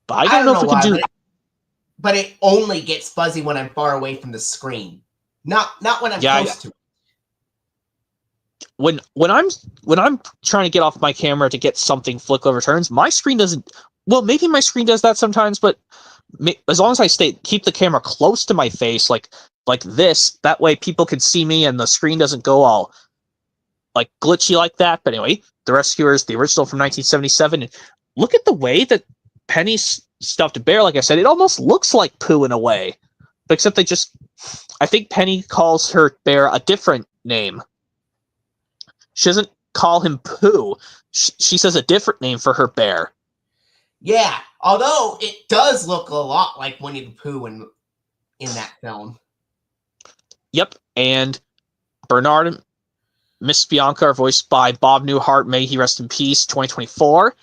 But I don't know if we can do. But it only gets fuzzy when I'm far away from the screen, not when I'm close to it. When I'm trying to get off my camera to get something Flick of Returns, my screen doesn't. Well, maybe my screen does that sometimes, but as long as I keep the camera close to my face, like this, that way people can see me and the screen doesn't go all like glitchy like that. But anyway, The Rescuers, the original from 1977. And look at the way that Penny's stuffed bear, like I said, it almost looks like Pooh in a way. But except I think Penny calls her bear a different name. She doesn't call him Pooh. She says a different name for her bear. Yeah, although it does look a lot like Winnie the Pooh in that film. Yep, and Bernard and Miss Bianca are voiced by Bob Newhart, may he rest in peace, 2024,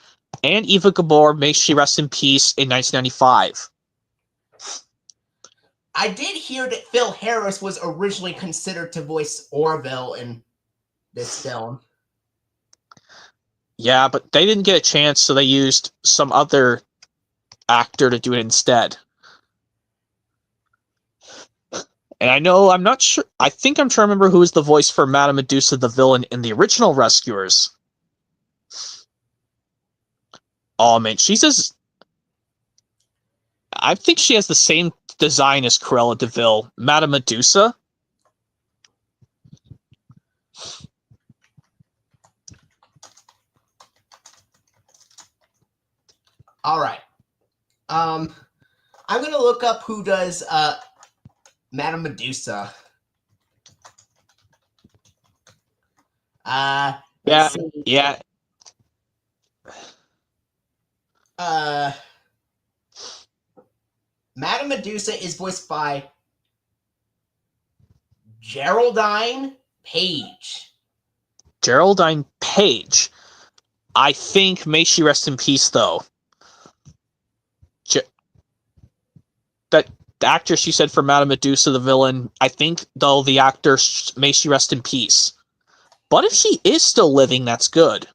and Eva Gabor, may she rest in peace, in 1995. I did hear that Phil Harris was originally considered to voice Orville in this film. Yeah, but they didn't get a chance, so they used some other actor to do it instead. And I'm not sure, I think I'm trying to remember who was the voice for Madame Medusa, the villain in the original Rescuers. Oh man, I think she has the same design as Cruella de Vil, Madame Medusa. All right. I'm going to look up who does Madame Medusa. Let's see. Yeah. Madame Medusa is voiced by Geraldine Page. Geraldine Page. I think, may she rest in peace, though. That the actress you said for Madame Medusa, the villain, I think, though, the actor, may she rest in peace. But if she is still living, that's good.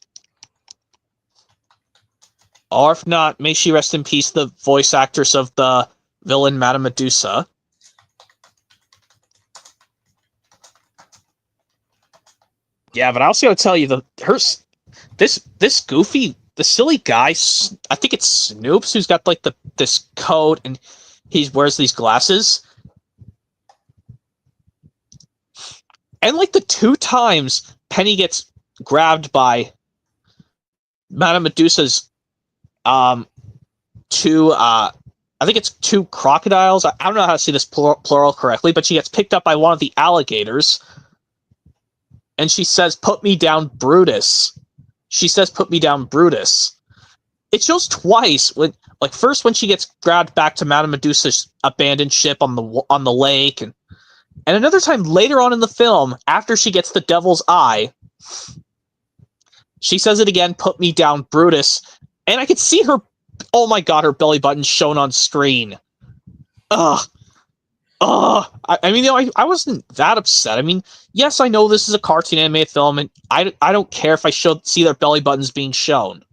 Or if not, may she rest in peace, the voice actress of the villain Madame Medusa. Yeah, but I also gotta tell you, this goofy, the silly guy, I think it's Snoops, who's got like this coat and he wears these glasses. And like the 2 times Penny gets grabbed by Madame Medusa's I think it's 2 crocodiles. I don't know how to say this plural correctly, but she gets picked up by one of the alligators. And she says, "Put me down, Brutus." She says, "Put me down, Brutus." It shows twice. First when she gets grabbed back to Madame Medusa's abandoned ship on the lake, and another time later on in the film, after she gets the devil's eye, she says it again, "Put me down, Brutus." And I could see her, oh my god, her belly button shown on screen. Ugh. I mean, I wasn't that upset. I mean, yes, I know this is a cartoon animated film, and I don't care if I see their belly buttons being shown.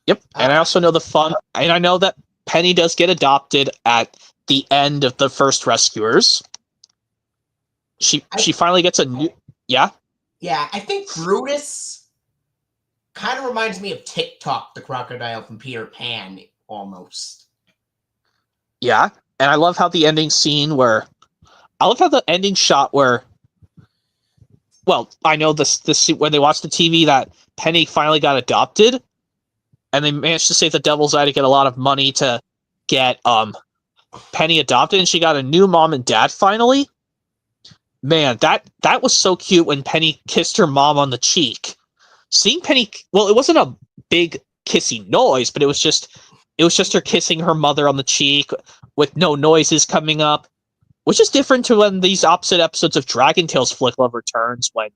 Yep, and I also know and I know that Penny does get adopted at the end of the first Rescuers. She finally gets a new... Yeah? Yeah, I think Brutus kind of reminds me of TikTok, the crocodile from Peter Pan, almost. Yeah, and I love how the ending scene where... I love how the ending shot where... Well, I know this when they watched the TV that Penny finally got adopted, and they managed to save the devil's eye to get a lot of money to get Penny adopted, and she got a new mom and dad finally. Man, that was so cute when Penny kissed her mom on the cheek. Seeing Penny, well, it wasn't a big kissy noise, but it was just her kissing her mother on the cheek with no noises coming up, which is different to when these opposite episodes of Dragon Tales Flick Love returns, when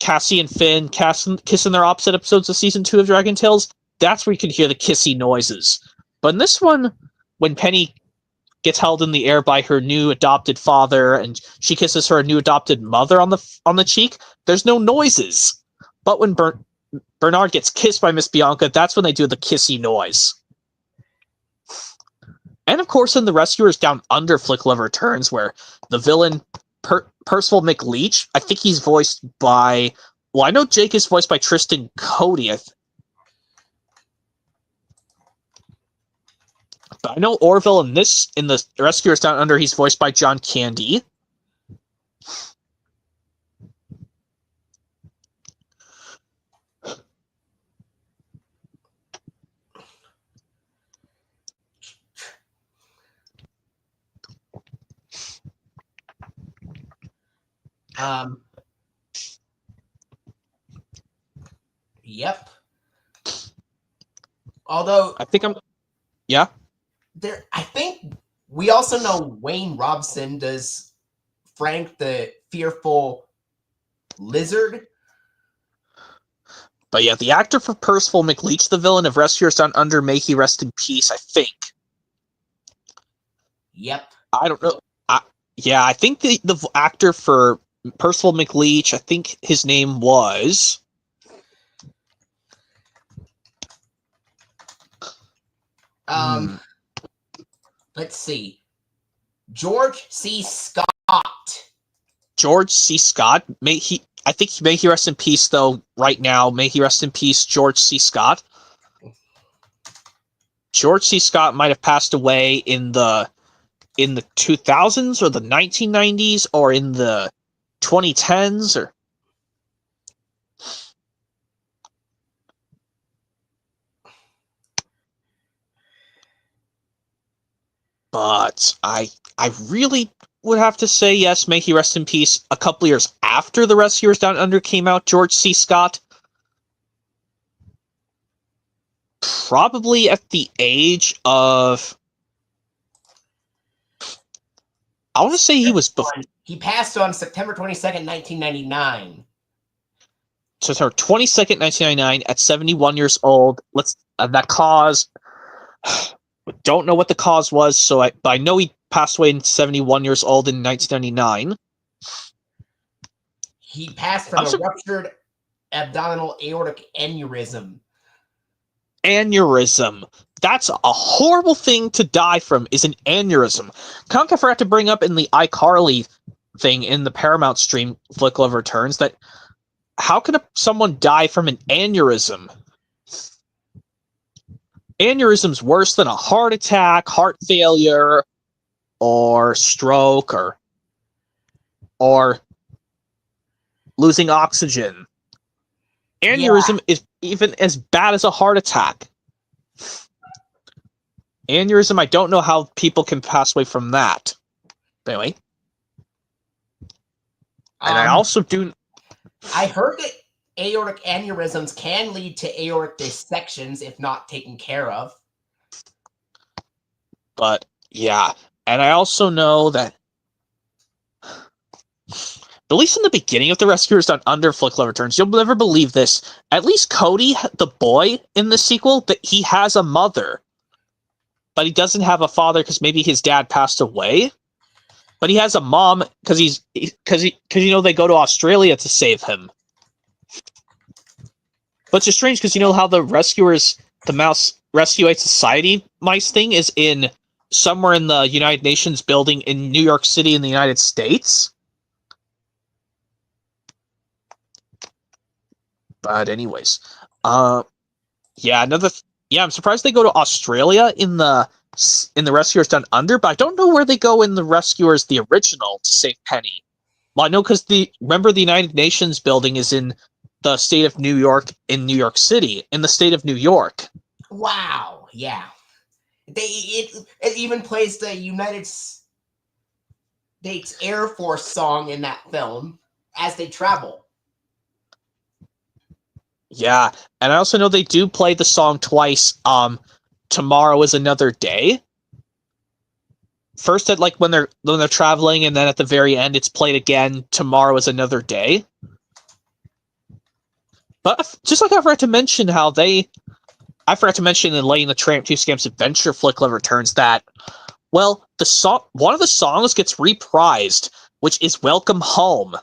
Cassie and Finn kiss in their opposite episodes of season 2 of Dragon Tales. That's where you can hear the kissy noises. But in this one, when Penny gets held in the air by her new adopted father, and she kisses her new adopted mother on the cheek, there's no noises. But when Bernard gets kissed by Miss Bianca, that's when they do the kissy noise. And of course, in the Rescuers Down Under Flick Love returns, where the villain Percival McLeach, I think he's voiced by... Well, I know Jake is voiced by Tristan Cody. But I know Orville in the Rescuers Down Under, he's voiced by John Candy. Yep. Although I think yeah. I think we also know Wayne Robson does Frank the Fearful Lizard. But yeah, the actor for Percival McLeach, the villain of Rescuers Down Under, may he rest in peace, I think. Yep. I don't know. I think the actor for Percival McLeach, I think his name was... Let's see. George C. Scott. George C. Scott. May he rest in peace, though, right now. May he rest in peace, George C. Scott. George C. Scott might have passed away in the 2000s or the 1990s or in the 2010s or... But I really would have to say yes, may he rest in peace. A couple years after the Rescuers Down Under came out, George C. Scott, probably at the age of, I want to say he was before. He passed on September 22nd, 1999. September 22nd, 1999, at 71 years old. That cause, don't know what the cause was, but I know he passed away in 71 years old in 1999. He passed from a ruptured abdominal aortic aneurysm. Aneurysm. That's a horrible thing to die from, is an aneurysm. Conk, I forgot to bring up in the iCarly thing in the Paramount stream, Flick Love Returns, that how can someone die from an aneurysm? Aneurysm's worse than a heart attack, heart failure, or stroke, or losing oxygen. Aneurysm is even as bad as a heart attack. Aneurysm, I don't know how people can pass away from that. But anyway. And I also do... I heard that aortic aneurysms can lead to aortic dissections if not taken care of. But, yeah. And I also know that, at least in the beginning of the Rescuers Down Under Flick Love Returns, you'll never believe this. At least Cody, the boy in the sequel, that he has a mother. But he doesn't have a father because maybe his dad passed away. But he has a mom because they go to Australia to save him. But it's just strange because you know how the Rescuers, the Mouse Rescue Aid Society mice thing is in somewhere in the United Nations building in New York City in the United States? But anyways, I'm surprised they go to Australia in the Rescuers Down Under, but I don't know where they go in the Rescuers, the original, to save Penny. Well, I know because remember the United Nations building is in the state of New York, in New York City, in the state of New York. Wow, yeah. It even plays the United States Air Force song in that film as they travel. Yeah, and I also know they do play the song twice. Tomorrow is Another Day. First at when they're traveling, and then at the very end it's played again. Tomorrow is Another Day. But just like I forgot to mention I forgot to mention in Laying the Tramp 2 Scamps Adventure Flick Love Returns that, well, one of the songs gets reprised, which is Welcome Home.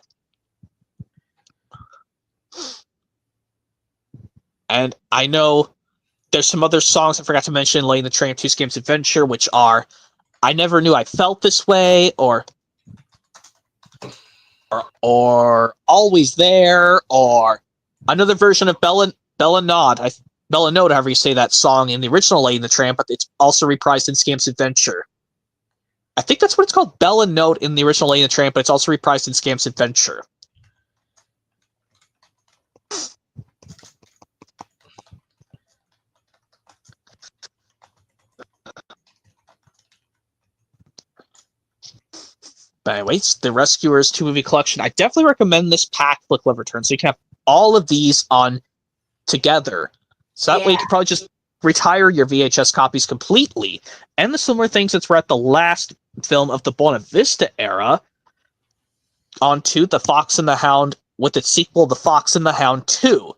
And I know there's some other songs I forgot to mention in Laying the Tramp 2 Scamps Adventure, which are I Never Knew I Felt This Way, or Always There, or another version of Bella Nod. Bella Note, however you say that song in the original Lady and the Tramp, but it's also reprised in Scamp's Adventure. I think that's what it's called, Bella Note in the original Lady and the Tramp, but it's also reprised in Scamp's Adventure. But anyways, the Rescuers 2-movie collection, I definitely recommend this pack, Flick Love Return, so you can have all of these on together. So that way you can probably just retire your VHS copies completely. And the similar thing, since we're at the last film of the Buena Vista era, onto The Fox and the Hound with its sequel, The Fox and the Hound 2.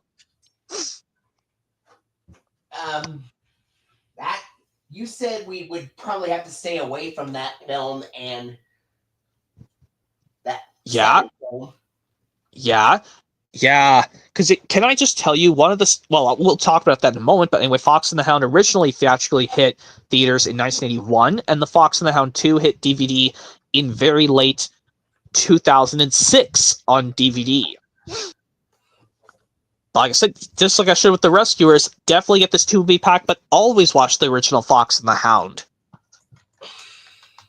That you said we would probably have to stay away from that film and that film. Yeah. Because can I just tell you, one of the... Well, we'll talk about that in a moment, but anyway, Fox and the Hound originally theatrically hit theaters in 1981, and The Fox and the Hound 2 hit DVD in very late 2006 on DVD. Like I said, just like I should with The Rescuers, definitely get this 2-movie pack, but always watch the original Fox and the Hound.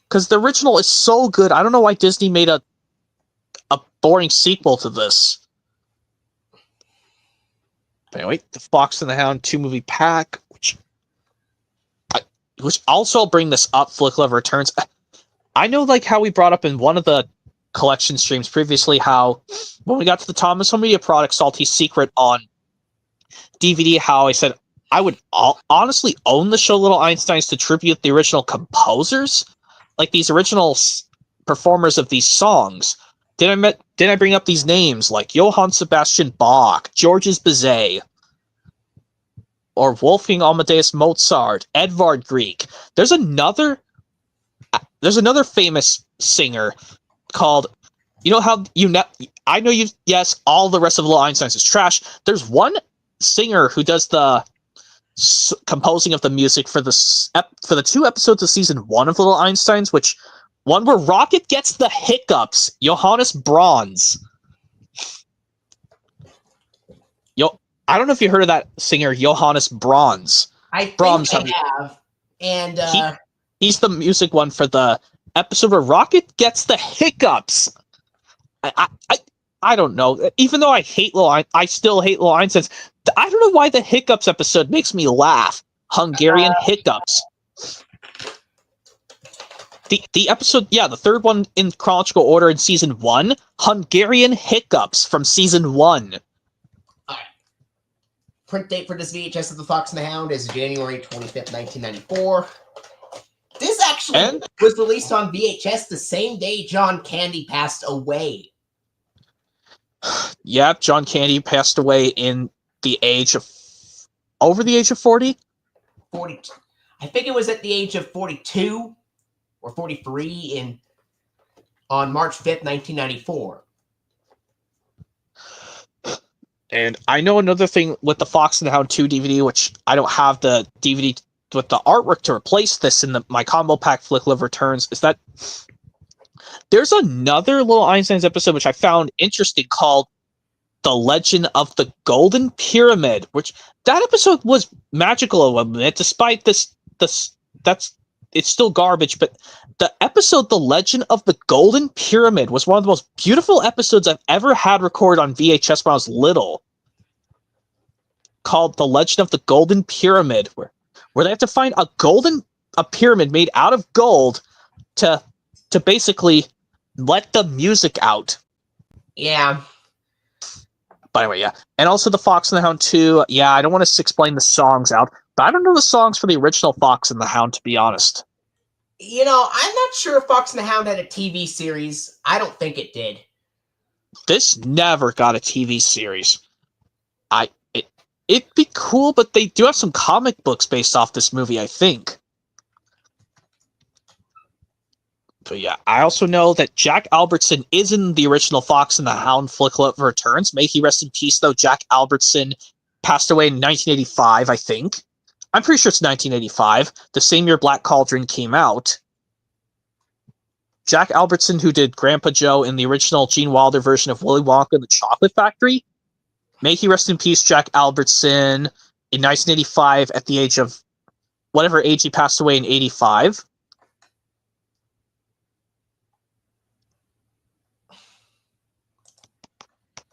Because the original is so good, I don't know why Disney made a boring sequel to this. But anyway, the Fox and the Hound 2-movie pack, which also, I'll bring this up, Flick Love Returns. I know, like, how we brought up in one of the collection streams previously, how when we got to the Thomas Home Media Product Salty Secret on DVD, how I said I would honestly own the show Little Einsteins to tribute the original composers, like these original performers of these songs. Did I bring up these names like Johann Sebastian Bach, Georges Bizet, or Wolfgang Amadeus Mozart, Edvard Grieg? There's another famous singer called, you know how I know yes, all the rest of Little Einsteins is trash. There's one singer who does the composing of the music for the 2 episodes of season 1 of Little Einsteins, which one where Rocket gets the hiccups, Johannes Brahms. I don't know if you heard of that singer, Johannes Brahms. I think I have. And he's the music one for the episode where Rocket gets the hiccups. I don't know. Even though I still hate Little Einsteins. I don't know why the hiccups episode makes me laugh. Hungarian hiccups. The episode, the third one in chronological order in season 1, Hungarian hiccups from season 1. All right. Print date for this VHS of The Fox and the Hound is January 25th, 1994. This actually was released on VHS the same day John Candy passed away. Yeah, John Candy passed away in over the age of 40? 42. I think it was at the age of 42 or 43 on March 5th, 1994. And I know another thing with the Fox and the Hound 2 DVD, which I don't have the DVD with the artwork to replace this in my combo pack Flick Love Returns, is that there's another Little Einsteins episode which I found interesting called The Legend of the Golden Pyramid, which that episode was magical a bit, despite it's still garbage, but the episode The Legend of the Golden Pyramid was one of the most beautiful episodes I've ever had recorded on VHS when I was little, called The Legend of the Golden Pyramid, where they have to find a pyramid made out of gold to basically let the music out. Yeah. But anyway, yeah. And also the Fox and the Hound 2, I don't want to explain the songs out, but I don't know the songs for the original Fox and the Hound, to be honest. You know, I'm not sure if Fox and the Hound had a TV series. I don't think it did. This never got a TV series. It'd be cool, but they do have some comic books based off this movie, I think. But yeah, I also know that Jack Albertson is in the original Fox and the Hound Flick Love Returns. May he rest in peace, though. Jack Albertson passed away in 1985, I think. I'm pretty sure it's 1985, the same year Black Cauldron came out. Jack Albertson, who did Grandpa Joe in the original Gene Wilder version of Willy Wonka and the Chocolate Factory. May he rest in peace, Jack Albertson. in 1985 at the age of whatever age he passed away in 85.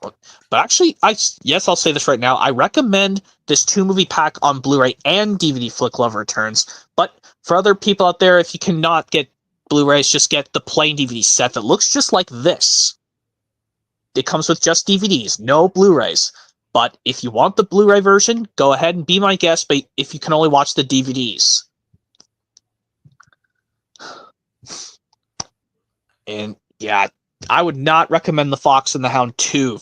But actually, I'll say this right now. I recommend this 2-movie pack on Blu-ray and DVD Flick Love Returns. But for other people out there, if you cannot get Blu-rays, just get the plain DVD set that looks just like this. It comes with just DVDs, no Blu-rays. But if you want the Blu-ray version, go ahead and be my guest, but if you can only watch the DVDs. And yeah, I would not recommend The Fox and the Hound 2.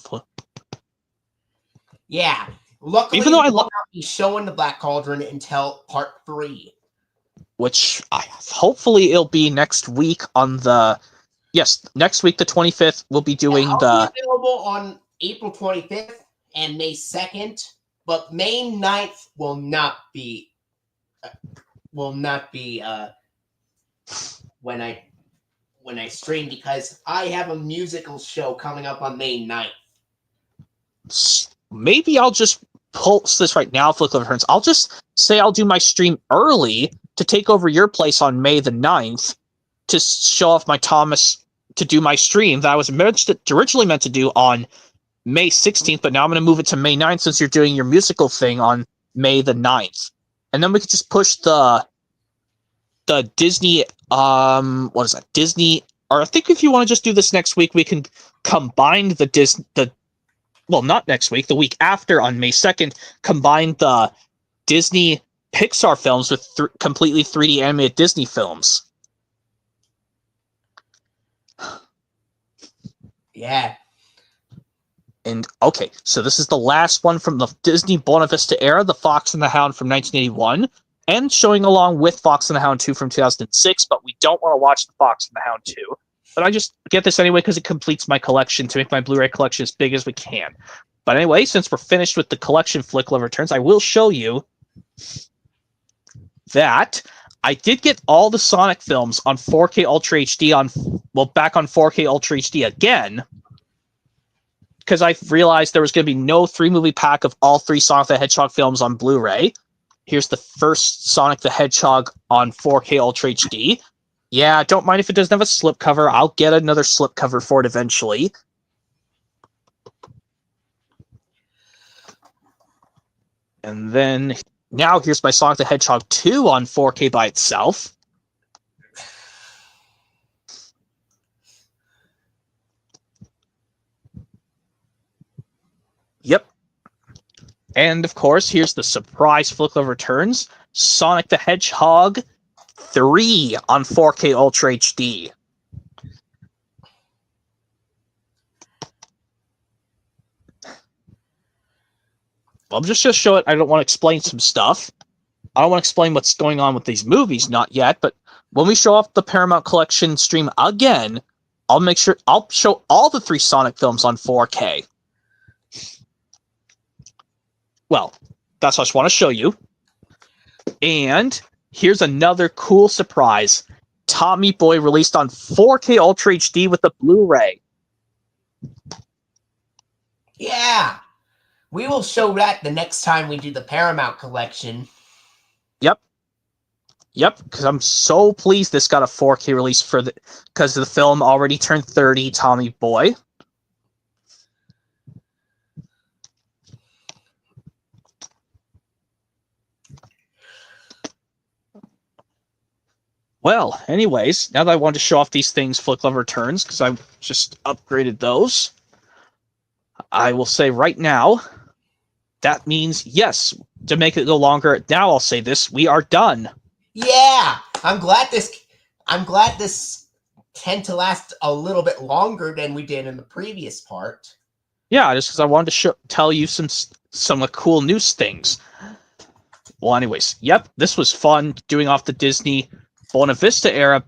Yeah. Luckily, even though I will not be showing the Black Cauldron until part 3. Which hopefully it'll be next week on the... Yes, next week, the 25th, we'll be doing I'll be available on April 25th and May 2nd, but May 9th will not be when I stream, because I have a musical show coming up on May 9th. Maybe I'll just post this right now, Flick Love Returns. I'll just say I'll do my stream early to take over your place on May the 9th to show off my Thomas, to do my stream that I was originally meant to do on May 16th, but now I'm going to move it to May 9th since you're doing your musical thing on May the 9th. And then we could just push the Disney, what is that? Disney, or I think if you want to just do this next week, we can combine well, not next week, the week after on May 2nd, combine the Disney Pixar films with completely 3D animated Disney films. Yeah. And okay, so this is the last one from the Disney Buena Vista era, The Fox and the Hound from 1981, and showing along with Fox and the Hound 2 from 2006, but we don't want to watch The Fox and the Hound 2. But I just get this anyway because it completes my collection to make my Blu-ray collection as big as we can. But anyway, since we're finished with the collection Flick Love Returns, I will show you that I did get all the Sonic films on 4K Ultra HD back on 4K Ultra HD again, because I realized there was going to be no 3-movie pack of all 3 Sonic the Hedgehog films on Blu-ray. Here's the first Sonic the Hedgehog on 4K Ultra HD. Yeah, don't mind if it doesn't have a slipcover. I'll get another slipcover for it eventually. And then, now here's my Sonic the Hedgehog 2 on 4K by itself. Yep. And of course, here's the surprise Flick Love Returns, Sonic the Hedgehog 3 on 4K Ultra HD. Well, I'm just going to show it. I don't want to explain some stuff. I don't want to explain what's going on with these movies, not yet, but when we show off the Paramount Collection stream again, I'll show all the 3 Sonic films on 4K. Well, that's what I just want to show you. And here's another cool surprise. Tommy Boy released on 4K Ultra HD with a Blu-ray. Yeah. We will show that the next time we do the Paramount Collection. Yep, because I'm so pleased this got a 4K release because the film already turned 30, Tommy Boy. Well, anyways, now that I wanted to show off these things, Flick Love Returns, because I just upgraded those, I will say right now, that means, yes, to make it go longer, now I'll say this, we are done. Yeah! I'm glad this tend to last a little bit longer than we did in the previous part. Yeah, just because I wanted to tell you some cool news things. Well, anyways, yep, this was fun, doing off the Disney Buena Vista era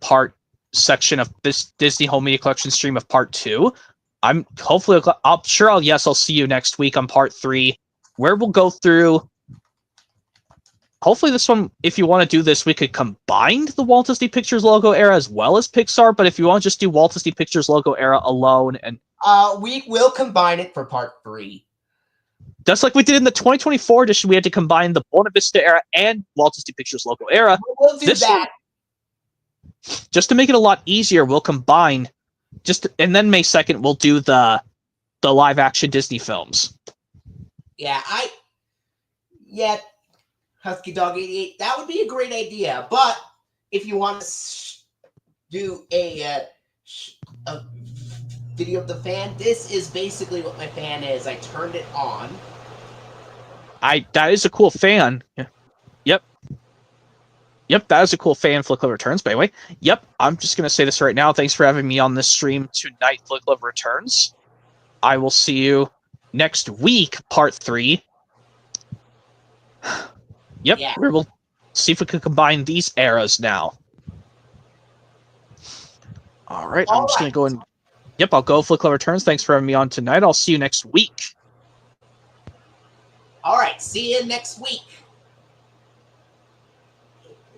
section of this Disney Home Media Collection stream of part 2. I'll see you next week on part 3, where we'll go through. Hopefully this one, if you want to do this, we could combine the Walt Disney Pictures logo era as well as Pixar, but if you want to just do Walt Disney Pictures logo era alone, and we will combine it for part 3. Just like we did in the 2024 edition, we had to combine the Buena Vista era and Walt Disney Pictures logo era. We'll do This that. Just to make it a lot easier, we'll combine and then May 2nd we'll do the live action Disney films. Yeah, Husky Dog 88, that would be a great idea. But if you want to do a video of the fan, this is basically what my fan is. I turned it on. That is a cool fan. Yep. Yep, that is a cool fan, Flick Love Returns, by the way. Yep, I'm just going to say this right now. Thanks for having me on this stream tonight, Flick Love Returns. I will see you next week, part 3. Yep, Yeah. we will see if we can combine these eras now. All right, I'm just going to go and... Yep, I'll go Flick Love Returns. Thanks for having me on tonight. I'll see you next week. All right, see you next week.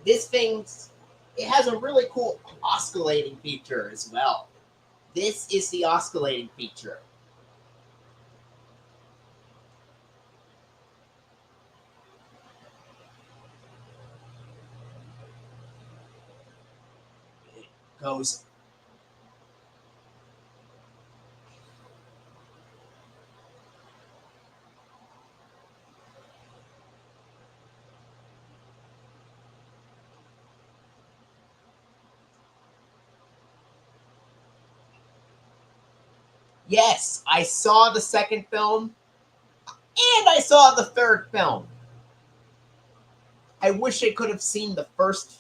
This it has a really cool oscillating feature as well. This is the oscillating feature. It goes... Yes, I saw the second film, and I saw the third film. I wish I could have seen the first.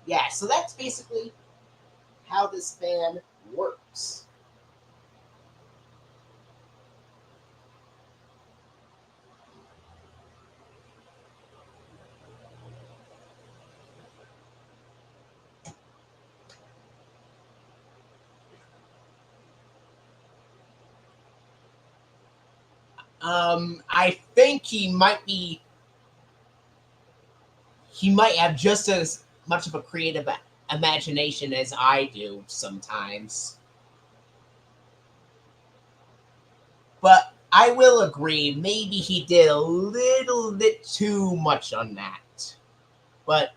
Yeah, so that's basically how this fan works. I think he might have just as much of a creative imagination as I do sometimes. But I will agree, maybe he did a little bit too much on that. But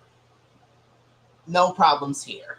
no problems here.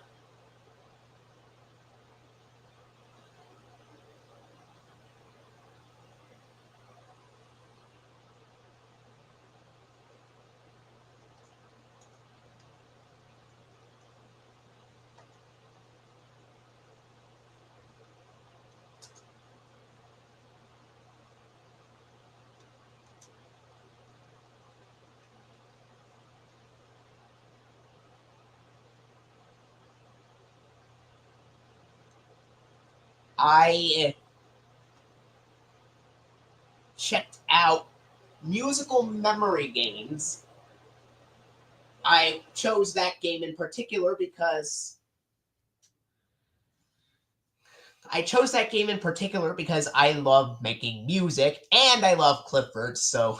I checked out musical memory games. I chose that game in particular because I love making music and I love Clifford, so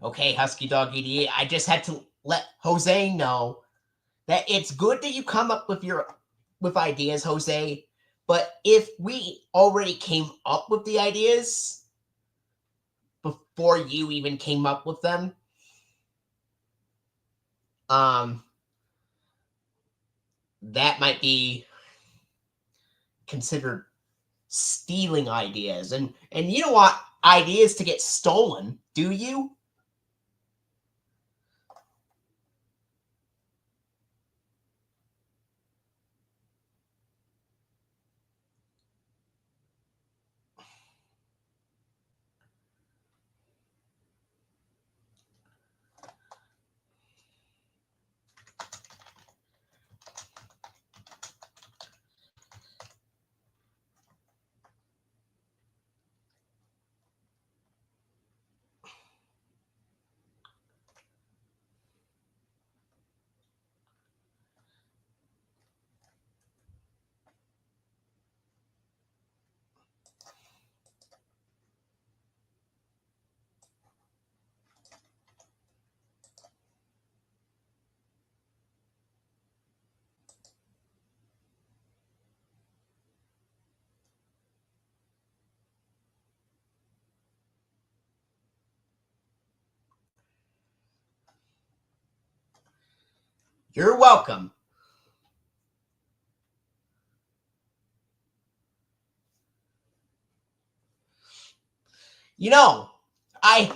okay, Husky Dog 88, I just had to let Jose know that it's good that you come up with ideas, Jose, but if we already came up with the ideas before you even came up with them, that might be considered stealing ideas. And you don't want ideas to get stolen, do you? You're welcome. You know, I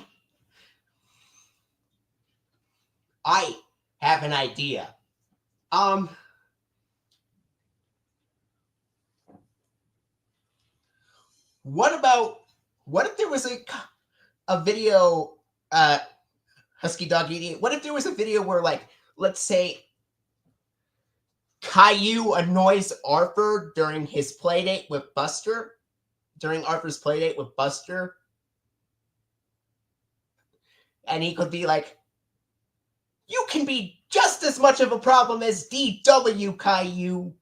have an idea. What if there was a video, Husky Dog Idiot? What if there was a video where, like, let's say Caillou annoys Arthur during his playdate with Buster? During Arthur's playdate with Buster? And he could be like, you can be just as much of a problem as DW, Caillou.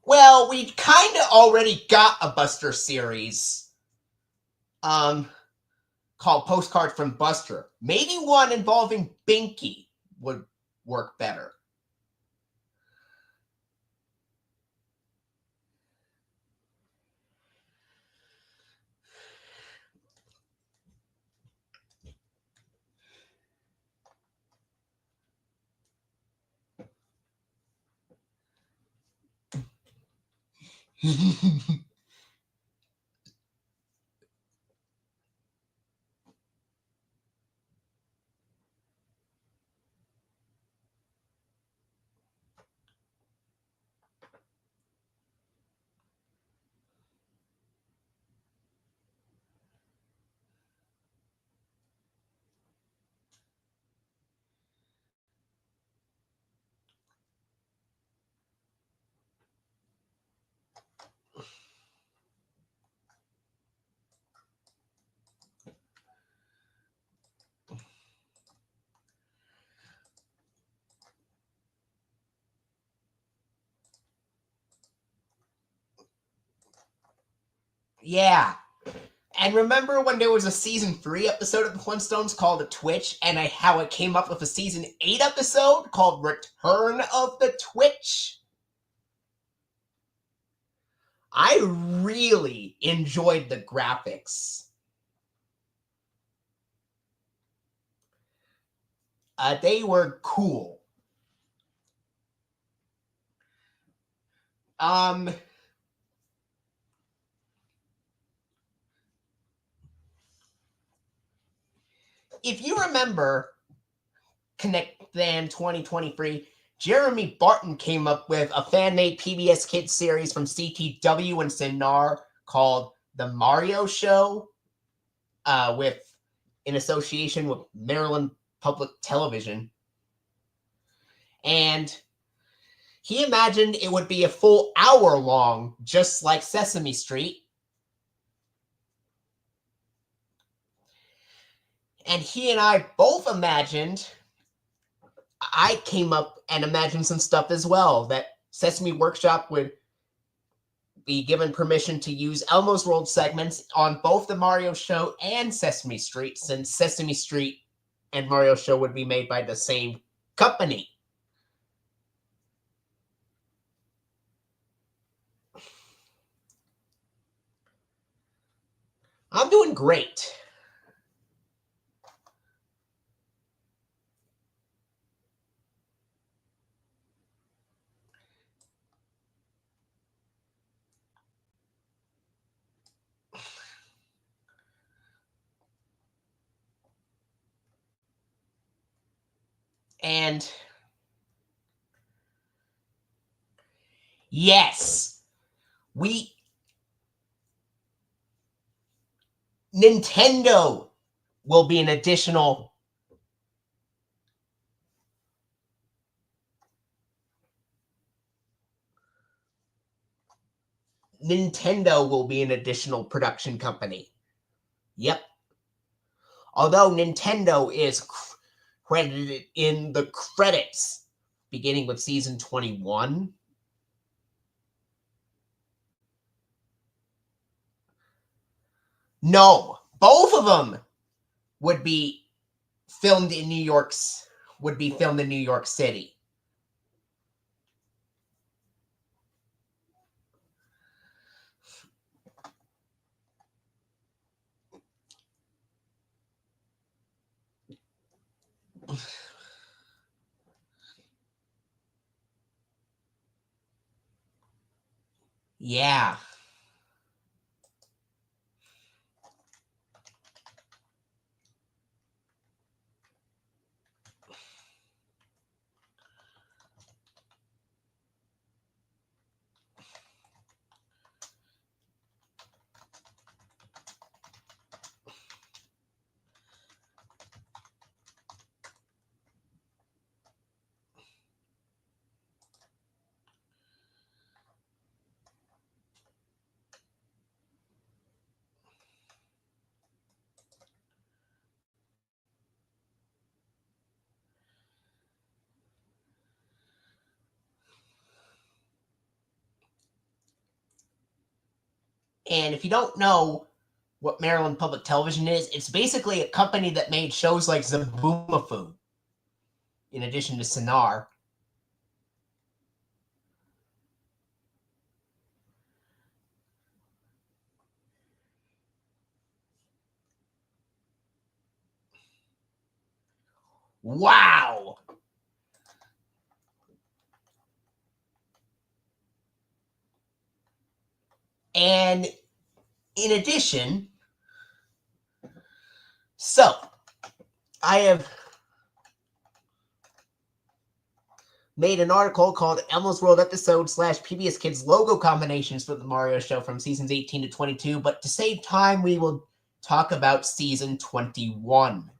Well, we kind of already got a Buster series called Postcard from Buster. Maybe one involving Binky would work better. Yeah. And remember when there was a season 3 episode of the Flintstones called The Twitch, and how it came up with a season 8 episode called Return of the Twitch? I really enjoyed the graphics. They were cool. If you remember Connect Then 2023, Jeremy Barton came up with a fan-made PBS Kids series from CTW and Sinar called The Mario Show, in association with Maryland Public Television. And he imagined it would be a full hour long, just like Sesame Street. And he and I both imagined, I came up and imagined some stuff as well, that Sesame Workshop would be given permission to use Elmo's World segments on both the Mario Show and Sesame Street, since Sesame Street and Mario Show would be made by the same company. I'm doing great. And yes, Nintendo will be an additional production company. Yep. Although Nintendo is credited in the credits beginning with season 21. No, both of them would be filmed in New York City. Yeah. And if you don't know what Maryland Public Television is, it's basically a company that made shows like Zaboomafoo, in addition to Sonar. Wow! And in addition, so I have made an article called Elmo's World Episodes / PBS Kids logo combinations for the Mario show from seasons 18 to 22, but to save time, we will talk about season 21.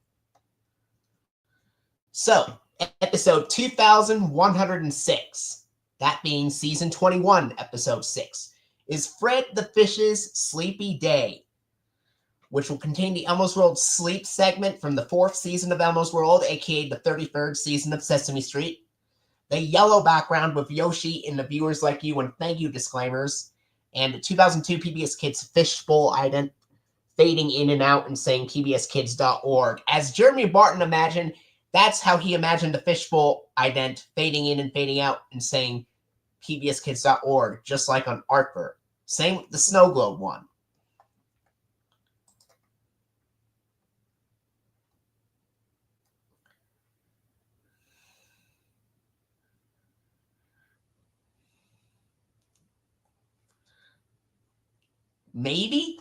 So, episode 2106, that being season 21, episode 6, is Fred the Fish's Sleepy Day, which will contain the Elmo's World Sleep segment from the 4th season of Elmo's World, aka the 33rd season of Sesame Street, the yellow background with Yoshi in the Viewers Like You and Thank You disclaimers, and the 2002 PBS Kids Fishbowl ident fading in and out and saying pbskids.org. As Jeremy Barton imagined, that's how he imagined the Fishbowl ident fading in and fading out and saying pbskids.org, just like on Artfur. Same with the Snow Globe one. Maybe?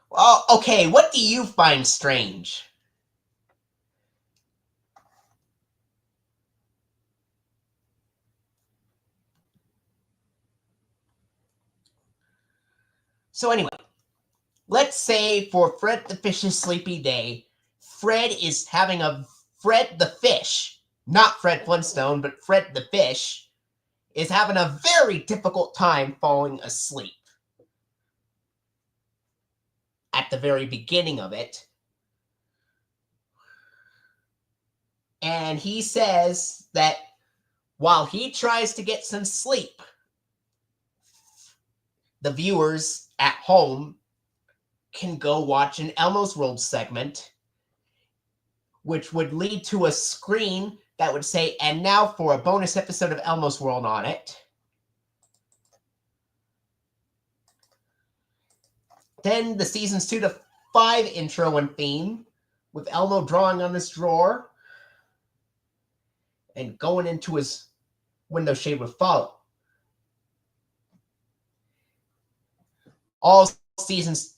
Well, okay, what do you find strange? So anyway, let's say for Fred the Fish's Sleepy Day, Fred the Fish, not Fred Flintstone, but Fred the Fish, is having a very difficult time falling asleep. At the very beginning of it. And he says that while he tries to get some sleep, the viewers at home can go watch an Elmo's World segment, which would lead to a screen that would say, and now for a bonus episode of Elmo's World on it. Then the seasons 2 to 5 intro and theme, with Elmo drawing on this drawer and going into his window shade would follow. All seasons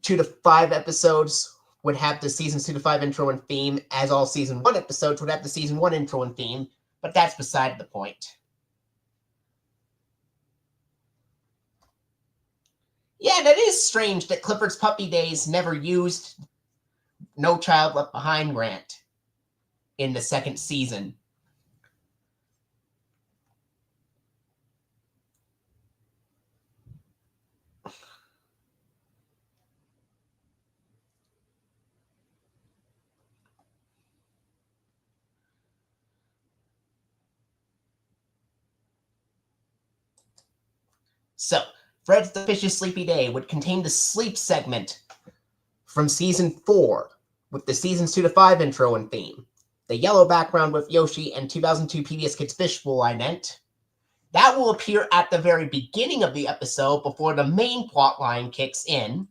2 to 5 episodes would have the seasons 2 to 5 intro and theme, as all season 1 episodes would have the season 1 intro and theme, but that's beside the point. Yeah, that is strange that Clifford's Puppy Days never used No Child Left Behind Grant in the 2nd season. So, Fred the Fish's Sleepy Day would contain the sleep segment from Season 4 with the Seasons 2 to 5 intro and theme. The yellow background with Yoshi and 2002 PBS Kids Fishbowl ident. That will appear at the very beginning of the episode before the main plot line kicks in.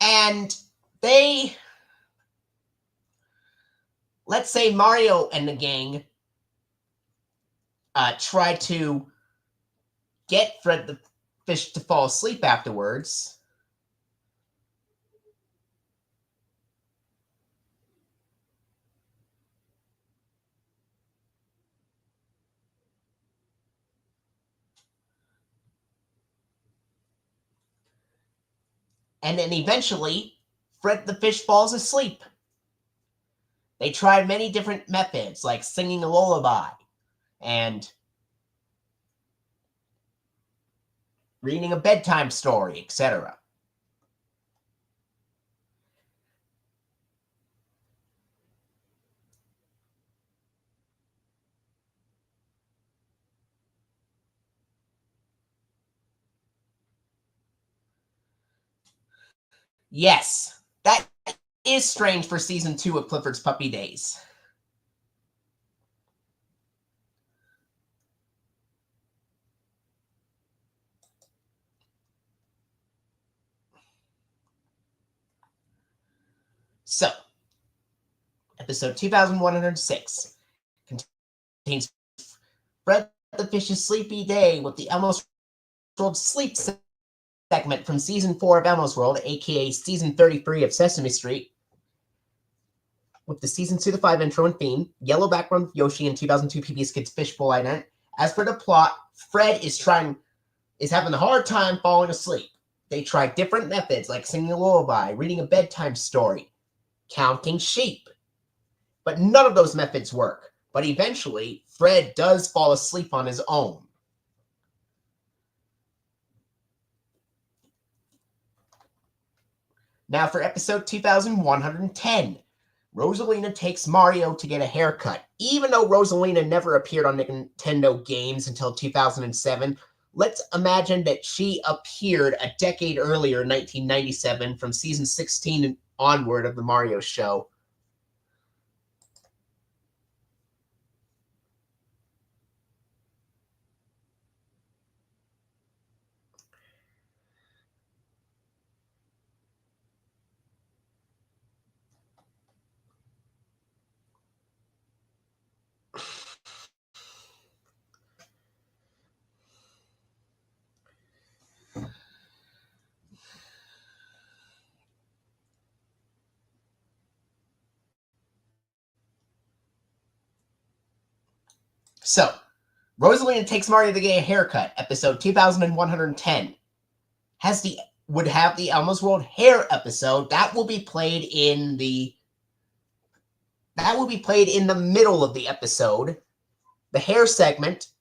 And they, let's say Mario and the gang try to get Fred the Fish to fall asleep afterwards. And then eventually, Fred the Fish falls asleep. They tried many different methods, like singing a lullaby and reading a bedtime story, etc. Yes, that is strange for Season 2 of Clifford's Puppy Days. So, episode 2106 contains Fred the Fish's Sleepy Day with the Elmo's World Sleep segment from Season 4 of Elmo's World, aka Season 33 of Sesame Street, with the Season 2 to 5 intro and theme, yellow background with Yoshi and 2002 PBS Kids Fishbowl ident. As for the plot, Fred is having a hard time falling asleep. They try different methods like singing a lullaby, reading a bedtime story, counting sheep. But none of those methods work. But eventually, Fred does fall asleep on his own. Now for episode 2110. Rosalina takes Mario to get a haircut. Even though Rosalina never appeared on Nintendo games until 2007, let's imagine that she appeared a decade earlier in 1997 from season 16 onward of the Mario show. So, Rosalina takes Mario to get a haircut, episode 2110. Would have the Elmo's World hair episode that will be played in the middle of the episode. The hair segment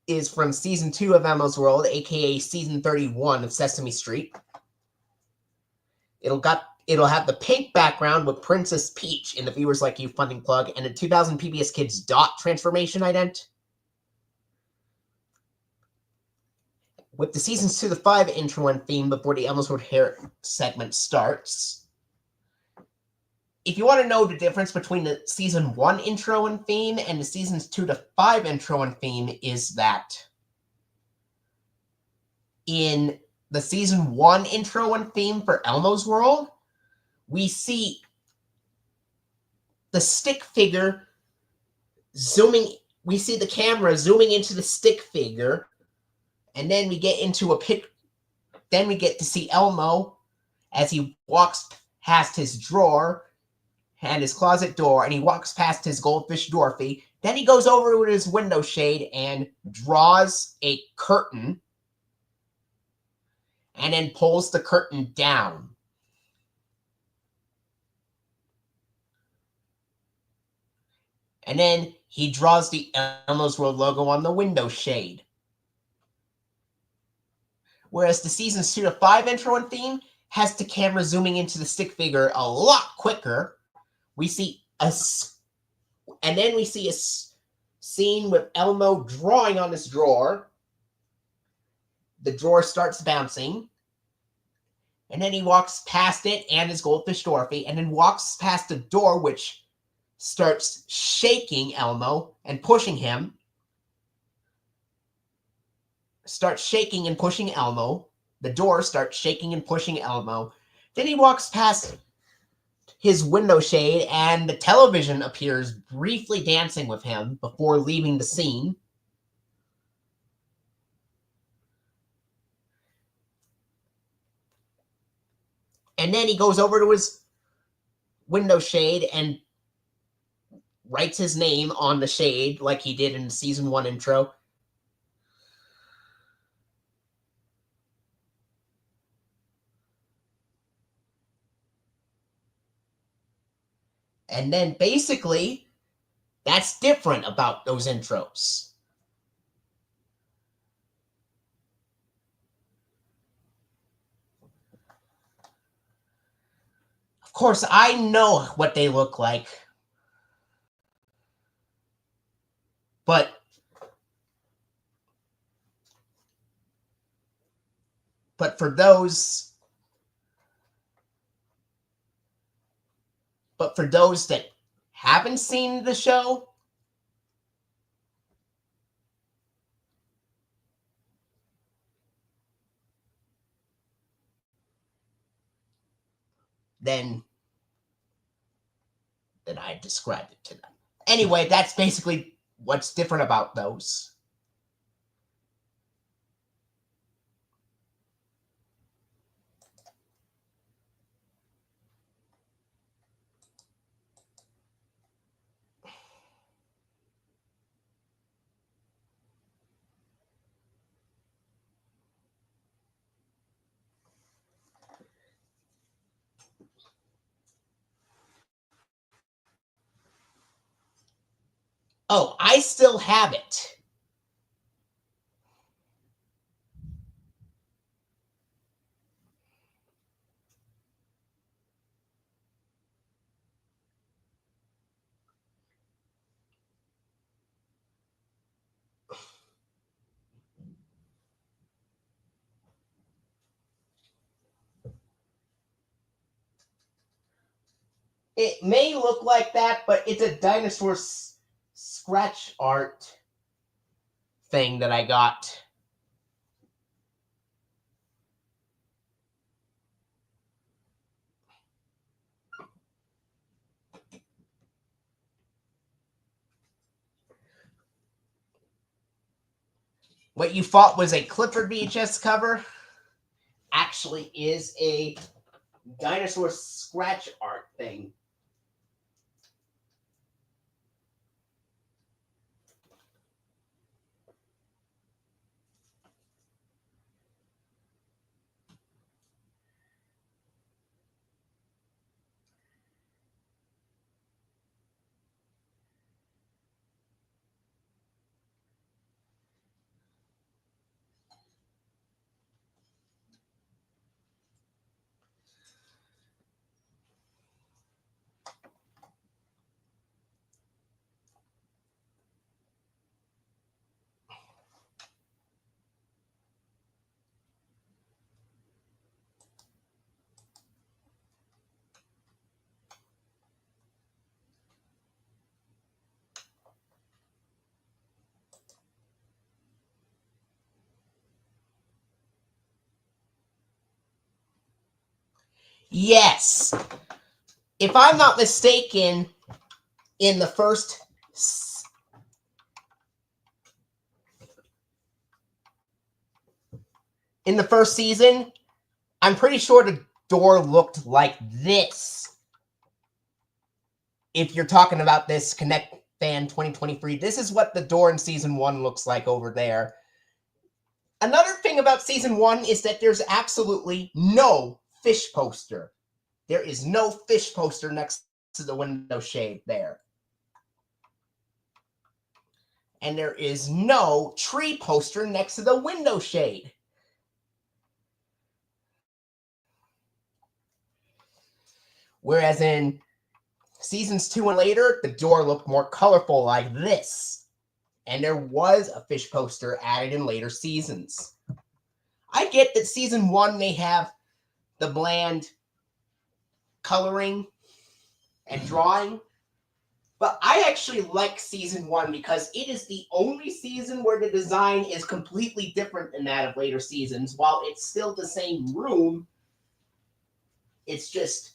is from season 2 of Elmo's World, aka season 31 of Sesame Street. It'll have the pink background with Princess Peach in the Viewers Like You funding plug and a 2000 PBS Kids dot transformation ident. With the seasons 2 to 5 intro and theme before the Elmo's World hair segment starts. If you want to know the difference between the season 1 intro and theme and the seasons 2 to 5 intro and theme, is that in the season 1 intro and theme for Elmo's World, we see the stick figure we see the camera zooming into the stick figure, and then we get then we get to see Elmo as he walks past his drawer and his closet door, and he walks past his goldfish Dorothy. Then he goes over to his window shade and draws a curtain, and then pulls the curtain down. And then he draws the Elmo's World logo on the window shade. Whereas the seasons 2 to 5 intro and theme has the camera zooming into the stick figure a lot quicker. We see And then we see a scene with Elmo drawing on his drawer. The drawer starts bouncing. And then he walks past it and his goldfish Dorothy, and then walks past the door, which starts shaking Elmo and pushing him. Starts shaking and pushing Elmo. The door starts shaking and pushing Elmo. Then he walks past his window shade, and the television appears briefly dancing with him before leaving the scene. And then he goes over to his window shade and writes his name on the shade like he did in the season 1 intro. And then basically, that's different about those intros. Of course, I know what they look like. But for those that haven't seen the show, then I described it to them. Anyway, that's basically what's different about those. Oh, I still have it. It may look like that, but it's a dinosaur scratch art thing that I got. What you thought was a Clifford VHS cover actually is a dinosaur scratch art thing. Yes. If I'm not mistaken, in the first season, I'm pretty sure the door looked like this. If you're talking about this Connect Fan 2023, this is what the door in season 1 looks like over there. Another thing about season 1 is that there's absolutely no fish poster. There is no fish poster next to the window shade there. And there is no tree poster next to the window shade. Whereas in seasons 2 and later, the door looked more colorful like this. And there was a fish poster added in later seasons. I get that season 1 may have the bland coloring and drawing, but I actually like season 1 because it is the only season where the design is completely different than that of later seasons. While it's still the same room, it's just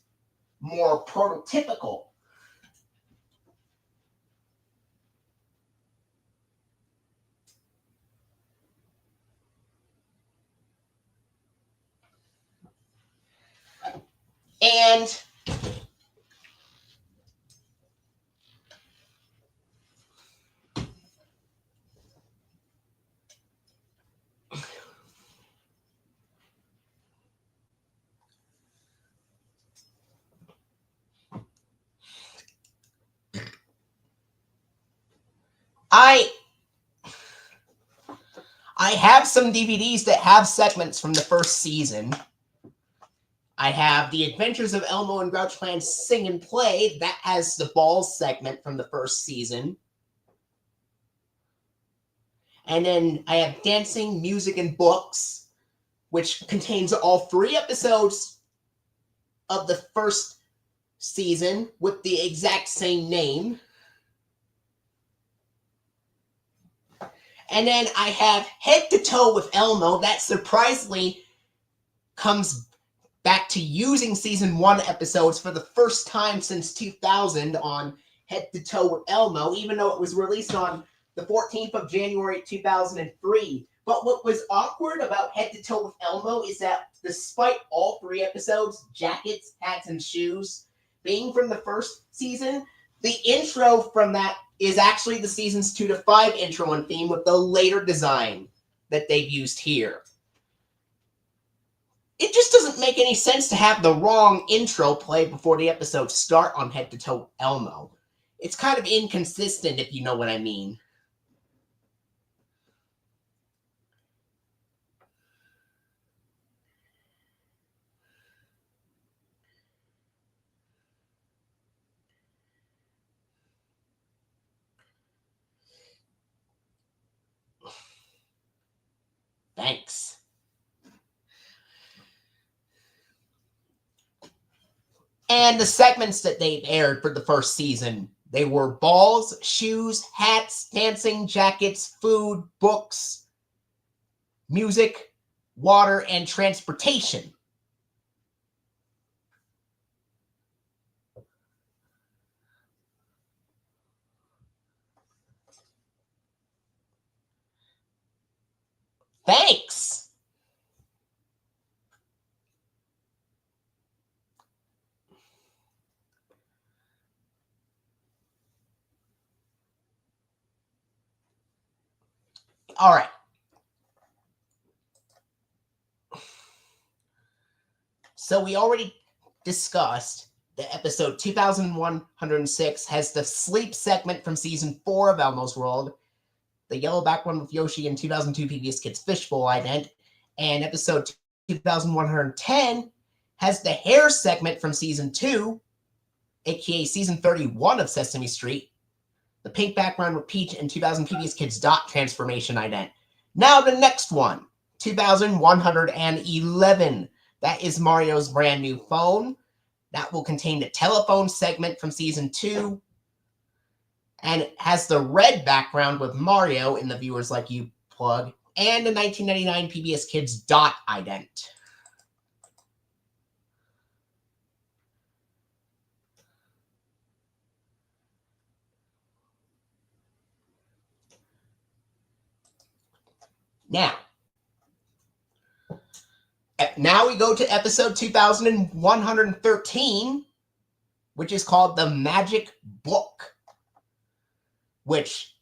more prototypical. And I have some DVDs that have segments from the first season. I have The Adventures of Elmo and Grouch Plan Sing and Play. That has the balls segment from the first season. And then I have Dancing, Music, and Books, which contains all 3 episodes of the first season with the exact same name. And then I have Head to Toe with Elmo. That surprisingly comes back to using season 1 episodes for the first time since 2000 on Head to Toe with Elmo, even though it was released on the 14th of January 2003. But what was awkward about Head to Toe with Elmo is that despite all 3 episodes, jackets, hats, and shoes, being from the first season, the intro from that is actually the seasons 2 to 5 intro and theme with the later design that they've used here. It just doesn't make any sense to have the wrong intro play before the episodes start on Head to Toe Elmo. It's kind of inconsistent, if you know what I mean. Thanks. And the segments that they've aired for the first season, they were balls, shoes, hats, dancing, jackets, food, books, music, water, and transportation. Thanks. All right. So we already discussed the episode 2106 has the sleep segment from season 4 of Elmo's World, the yellow background with Yoshi and 2002 PBS Kids Fishbowl ident, and episode 2110 has the hair segment from season 2, aka season 31 of Sesame Street, the pink background with Peach and 2000 PBS Kids dot transformation ident. Now the next one, 2111. That is Mario's brand new phone. That will contain the telephone segment from season 2. And it has the red background with Mario in the Viewers Like You plug, and the 1999 PBS Kids dot ident. Now we go to episode 2113, which is called The Magic Book, which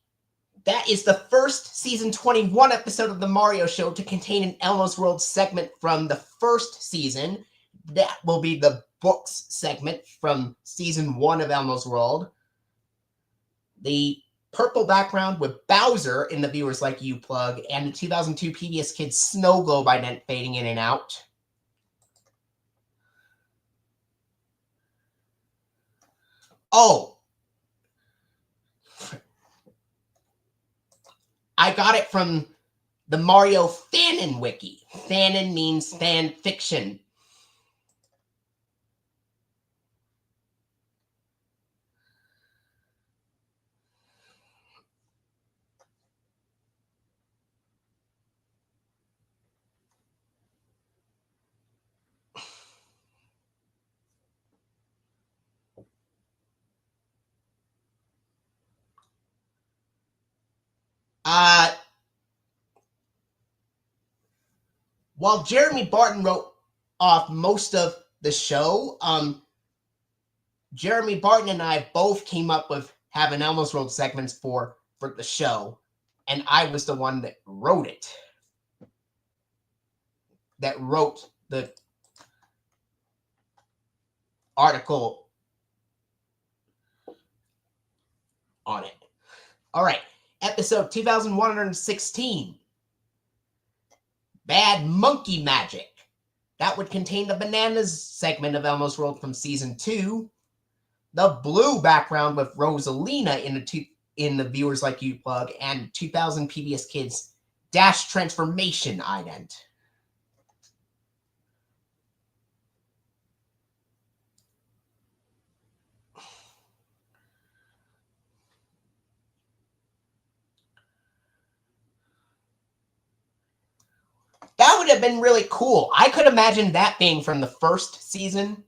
that is the first season 21 episode of the Mario Show to contain an Elmo's World segment from the first season. That will be the books segment from season 1 of Elmo's World. The purple background with Bowser in the Viewers Like You plug, and the 2002 PBS Kids Snow Globe ident fading in and out. Oh, I got it from the Mario Fanon wiki. Fanon means fan fiction. While Jeremy Barton wrote off most of the show, Jeremy Barton and I both came up with having Elmo's World segments for the show, and I was the one that wrote it. That wrote the article on it. All right, episode 2116. Bad Monkey Magic. That would contain the Bananas segment of Elmo's World from season 2. The blue background with Rosalina in the Viewers Like You plug, and 2000 PBS Kids Dash Transformation ident. That would have been really cool. I could imagine that being from the first season.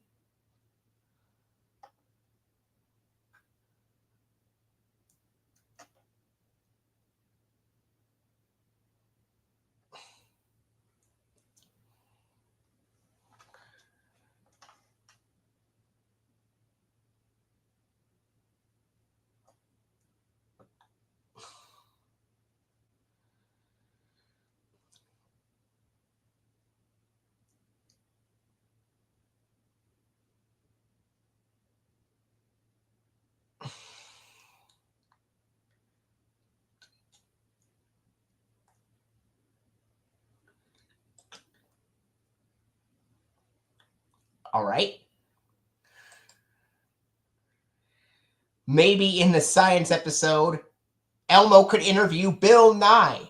All right. Maybe in the science episode, Elmo could interview Bill Nye.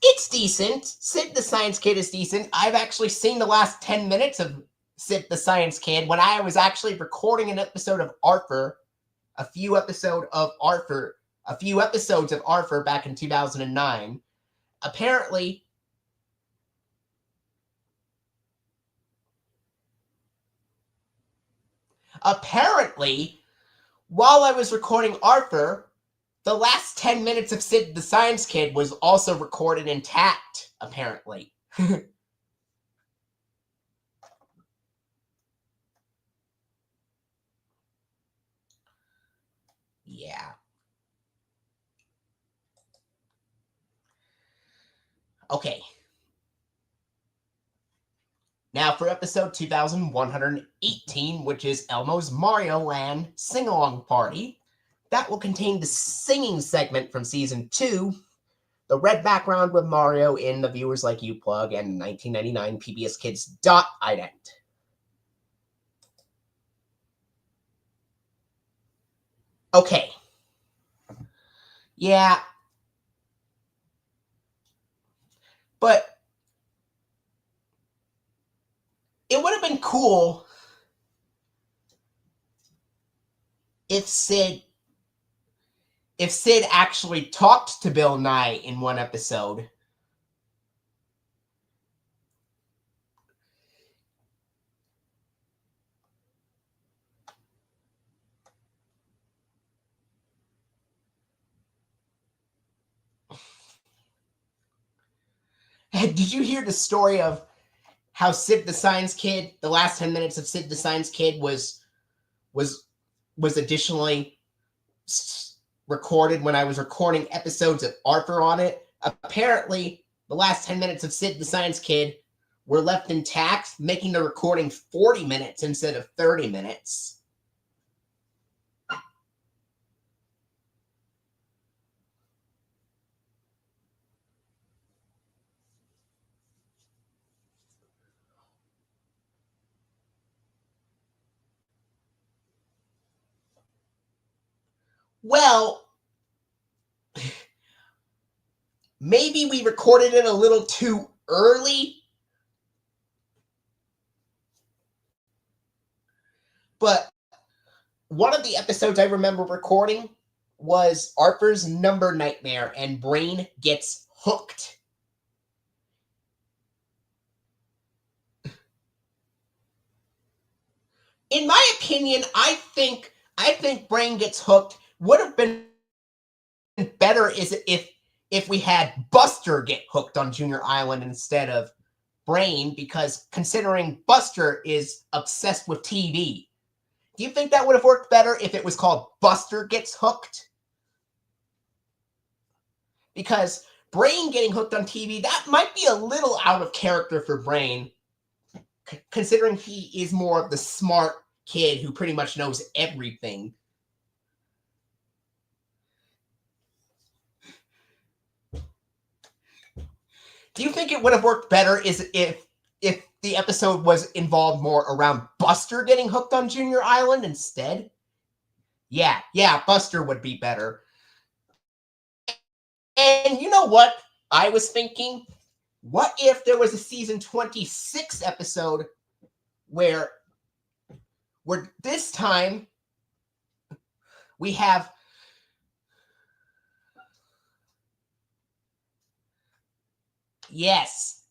It's decent. Sid the Science Kid is decent. I've actually seen the last 10 minutes of Sid the Science Kid when I was actually recording an episode of Arthur, a few episodes of Arthur back in 2009. Apparently, while I was recording Arthur, the last 10 minutes of Sid the Science Kid was also recorded intact, apparently. Yeah. Okay. Now for episode 2118, which is Elmo's Mario Land Sing-Along Party. That will contain the singing segment from season 2, the red background with Mario in the Viewers Like You plug, and 1999 PBS Kids dot ident. Okay. Yeah. But it would have been cool if Sid actually talked to Bill Nye in one episode. Did you hear the story of how Sid the Science Kid, the last 10 minutes of Sid the Science Kid was additionally recorded when I was recording episodes of Arthur on it? Apparently, the last 10 minutes of Sid the Science Kid were left intact, making the recording 40 minutes instead of 30 minutes. Well, maybe we recorded it a little too early. But one of the episodes I remember recording was Arthur's Number Nightmare, and Brain gets hooked. In my opinion, I think Brain Gets Hooked would have been better if we had Buster get hooked on Junior Island instead of Brain, because considering Buster is obsessed with TV. Do you think that would have worked better if it was called Buster Gets Hooked? Because Brain getting hooked on TV, that might be a little out of character for Brain, considering he is more of the smart kid who pretty much knows everything. Do you think it would have worked better if the episode was involved more around Buster getting hooked on Junior Island instead? Yeah, Buster would be better. And you know what I was thinking? What if there was a season 26 episode where this time we have yes,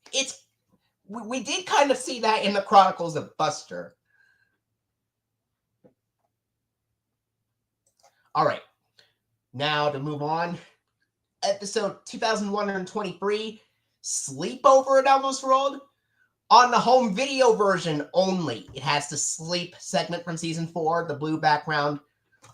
we did kind of see that in the Chronicles of Buster. All right, now to move on. Episode 2123, Sleepover at Elmo's World. On the home video version only, it has the sleep segment from season 4, the blue background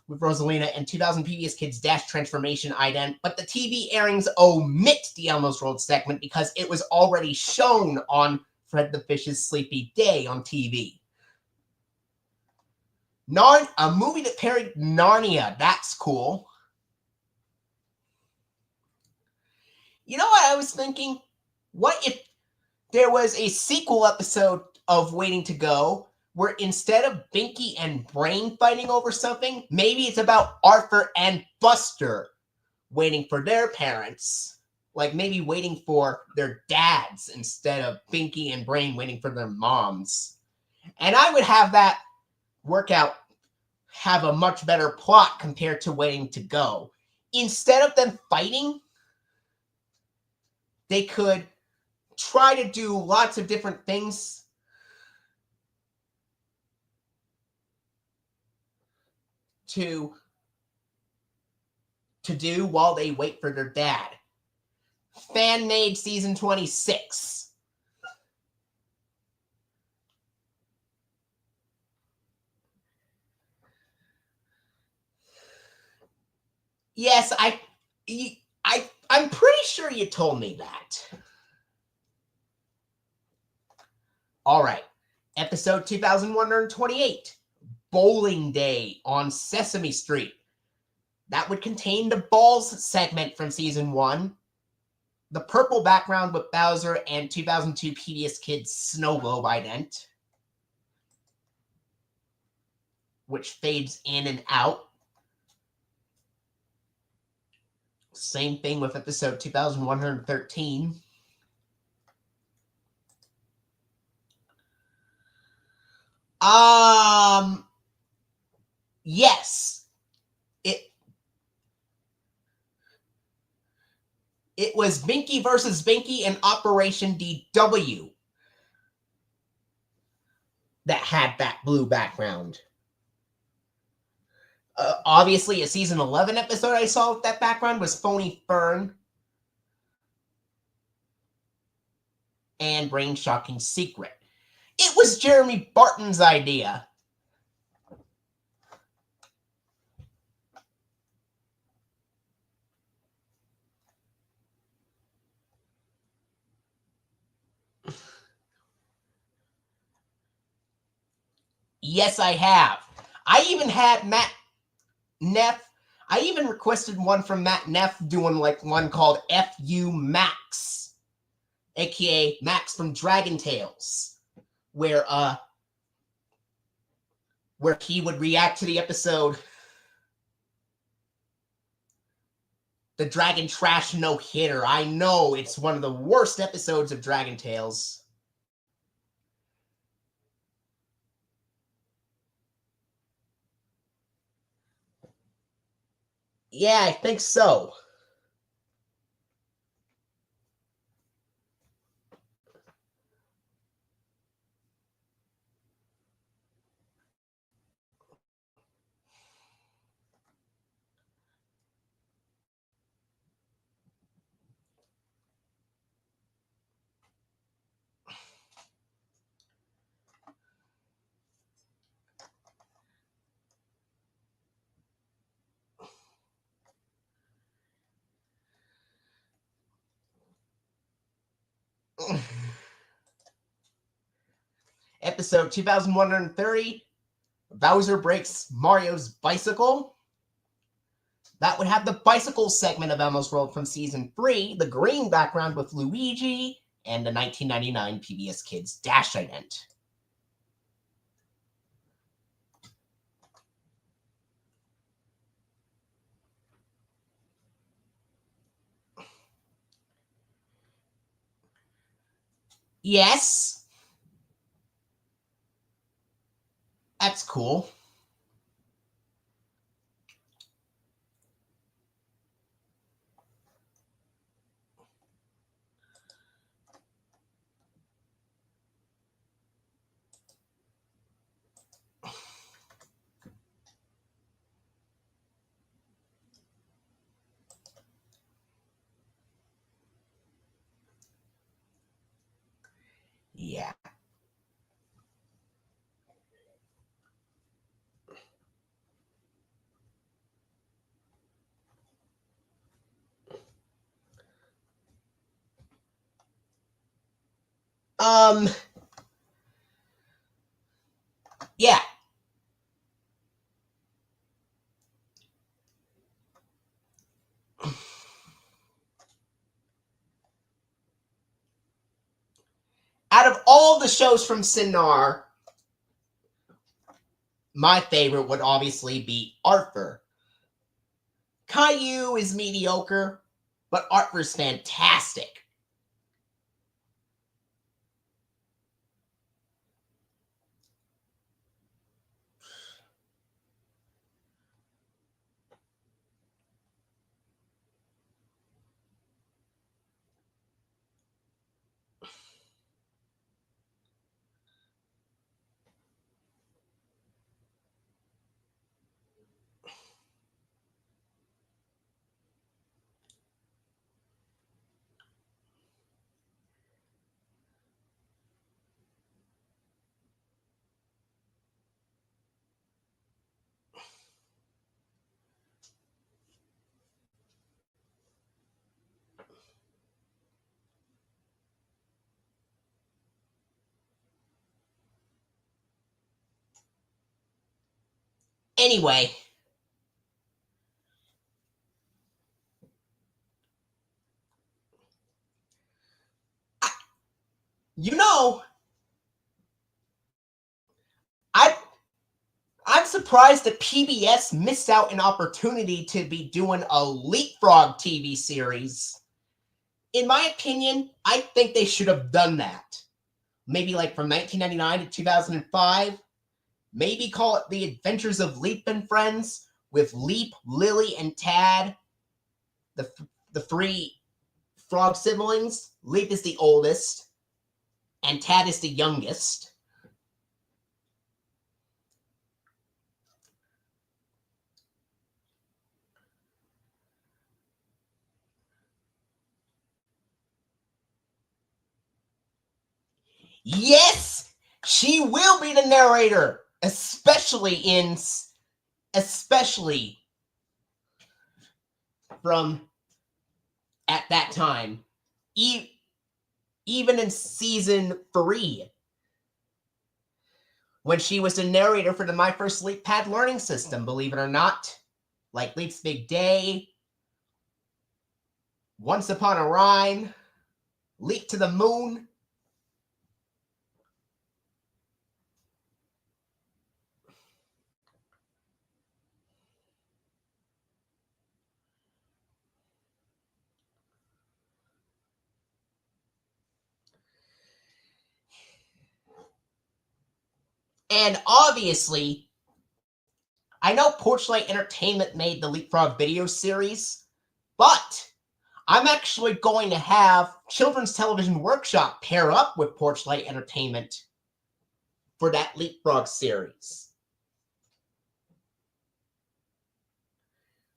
with Rosalina, and 2000 PBS Kids Dash Transformation ident, but the TV airings omit the Elmo's World segment because it was already shown on Fred the Fish's Sleepy Day on TV. A movie that parodied Narnia, that's cool. You know what I was thinking? What if there was a sequel episode of Waiting to Go where instead of Binky and Brain fighting over something, maybe it's about Arthur and Buster waiting for their parents. Like maybe waiting for their dads instead of Binky and Brain waiting for their moms. And I would have that workout have a much better plot compared to Waiting to Go. Instead of them fighting, they could try to do lots of different things to do while they wait for their dad. Fan-made season 26. Yes, I'm pretty sure you told me that. All right. Episode 2128, Bowling Day on Sesame Street. That would contain the Balls segment from season 1, the purple background with Bowser, and 2002 PBS Kids Snow Globe ident, which fades in and out. Same thing with episode 2113. Yes. It was Binky versus Binky and Operation DW that had that blue background. Obviously, a season 11 episode I saw with that background was Phony Fern and Brain Shocking Secret. It was Jeremy Barton's idea. Yes, I have. I even had Matt Neff. I even requested one from Matt Neff doing like one called FU Max, aka Max from Dragon Tales, where he would react to the episode The Dragon Trash no-hitter. I know it's one of the worst episodes of Dragon Tales. Yeah, I think so. Episode 2130, Bowser breaks Mario's bicycle. That would have the bicycle segment of Elmo's World from Season 3, the green background with Luigi, and the 1999 PBS Kids Dash Ident. Yes. That's cool. Yeah. Yeah. Out of all the shows from Sinar, my favorite would obviously be Arthur. Caillou is mediocre, but Arthur's fantastic. Anyway, you know, I'm surprised that PBS missed out an opportunity to be doing a Leapfrog TV series. In my opinion, I think they should have done that. Maybe like from 1999 to 2005. Maybe call it The Adventures of Leap and Friends with Leap, Lily, and Tad, the three frog siblings. Leap is the oldest, and Tad is the youngest. Yes, she will be the narrator, especially from at that time, even in season 3, when she was the narrator for the My First Leap Pad learning system, believe it or not, like Leap's Big Day, Once Upon a Rhyme, Leap to the Moon. And obviously, I know Porchlight Entertainment made the Leapfrog video series, but I'm actually going to have Children's Television Workshop pair up with Porchlight Entertainment for that Leapfrog series.